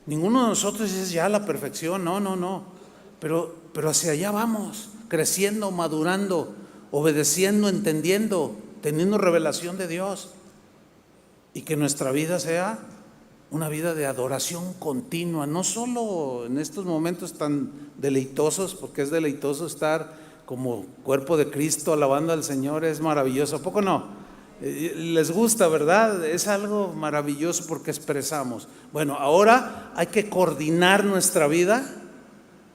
Ninguno de nosotros es ya la perfección, no. Pero hacia allá vamos, creciendo, madurando, obedeciendo, entendiendo, teniendo revelación de Dios. Y que nuestra vida sea una vida de adoración continua, no solo en estos momentos tan deleitosos, porque es deleitoso estar como cuerpo de Cristo alabando al Señor, es maravilloso. ¿A poco no? Les gusta, ¿verdad? Es algo maravilloso porque expresamos. Bueno, ahora hay que coordinar nuestra vida,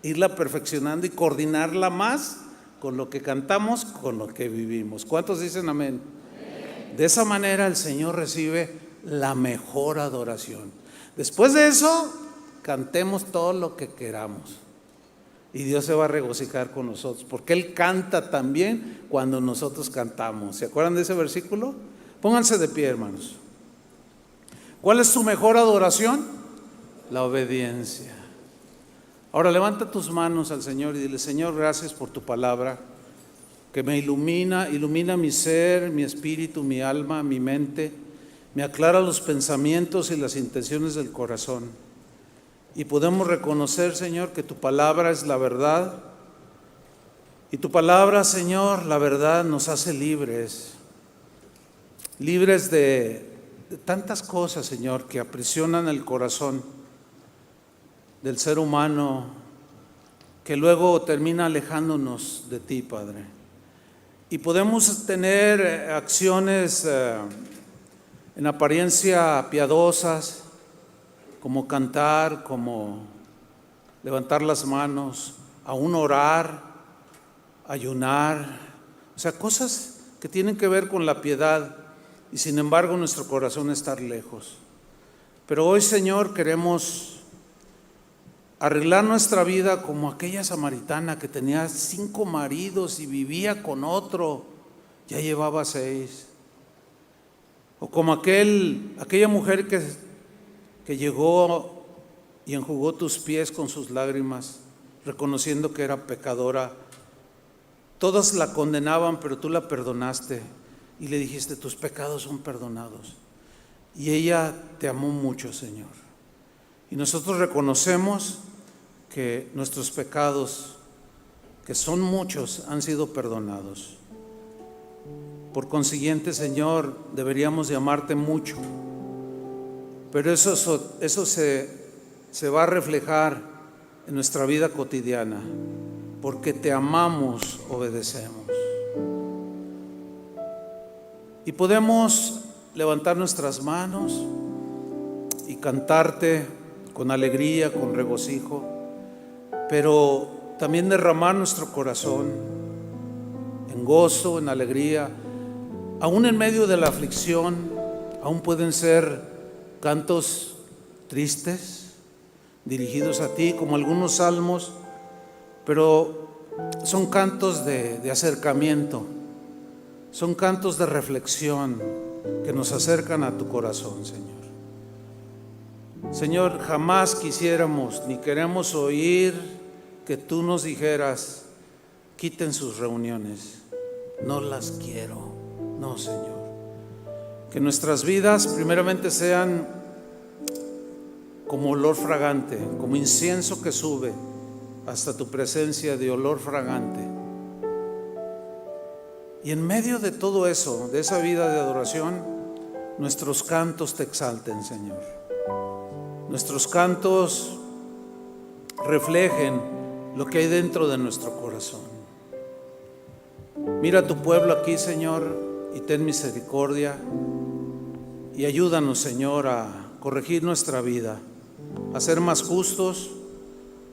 irla perfeccionando y coordinarla más con lo que cantamos, con lo que vivimos. ¿Cuántos dicen amén? De esa manera el Señor recibe la mejor adoración. Después de eso, cantemos todo lo que queramos. Y Dios se va a regocijar con nosotros, porque Él canta también cuando nosotros cantamos. ¿Se acuerdan de ese versículo? Pónganse de pie, hermanos. ¿Cuál es tu mejor adoración? La obediencia. Ahora levanta tus manos al Señor y dile, Señor, gracias por tu palabra, que me ilumina mi ser, mi espíritu, mi alma, mi mente, me aclara los pensamientos y las intenciones del corazón. Y podemos reconocer, Señor, que tu palabra es la verdad Y tu palabra, Señor, la verdad nos hace libres, libres de tantas cosas, Señor, que aprisionan el corazón del ser humano, que luego termina alejándonos de ti, Padre. Y podemos tener acciones en apariencia piadosas, como cantar, como levantar las manos, aún orar, ayunar, o sea, cosas que tienen que ver con la piedad, y sin embargo nuestro corazón estar lejos. Pero hoy, Señor, queremos arreglar nuestra vida como aquella samaritana que tenía 5 maridos y vivía con otro, ya llevaba 6. O como aquella mujer que llegó y enjugó tus pies con sus lágrimas, reconociendo que era pecadora. Todas la condenaban, pero tú la perdonaste y le dijiste: tus pecados son perdonados. Y ella te amó mucho, Señor. Y nosotros reconocemos que nuestros pecados, que son muchos, han sido perdonados. Por consiguiente, Señor, deberíamos de amarte mucho. Pero eso se va a reflejar en nuestra vida cotidiana. Porque te amamos, obedecemos. Y podemos levantar nuestras manos y cantarte con alegría, con regocijo, pero también derramar nuestro corazón en gozo, en alegría. Aún en medio de la aflicción, aún pueden ser cantos tristes, dirigidos a ti, como algunos salmos, pero son cantos de acercamiento, son cantos de reflexión que nos acercan a tu corazón, Señor. Señor, jamás quisiéramos ni queremos oír que tú nos dijeras: quiten sus reuniones. No las quiero. No, Señor. Que nuestras vidas primeramente sean como olor fragante, como incienso que sube hasta tu presencia, de olor fragante. Y en medio de todo eso, de esa vida de adoración, nuestros cantos te exalten, Señor. Nuestros cantos reflejen lo que hay dentro de nuestro corazón. Mira a tu pueblo aquí, Señor, y ten misericordia. Y ayúdanos, Señor, a corregir nuestra vida, a ser más justos,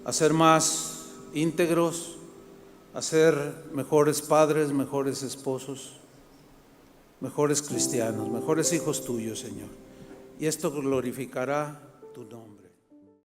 a ser más íntegros, a ser mejores padres, mejores esposos, mejores cristianos, mejores hijos tuyos, Señor. Y esto glorificará tu nombre.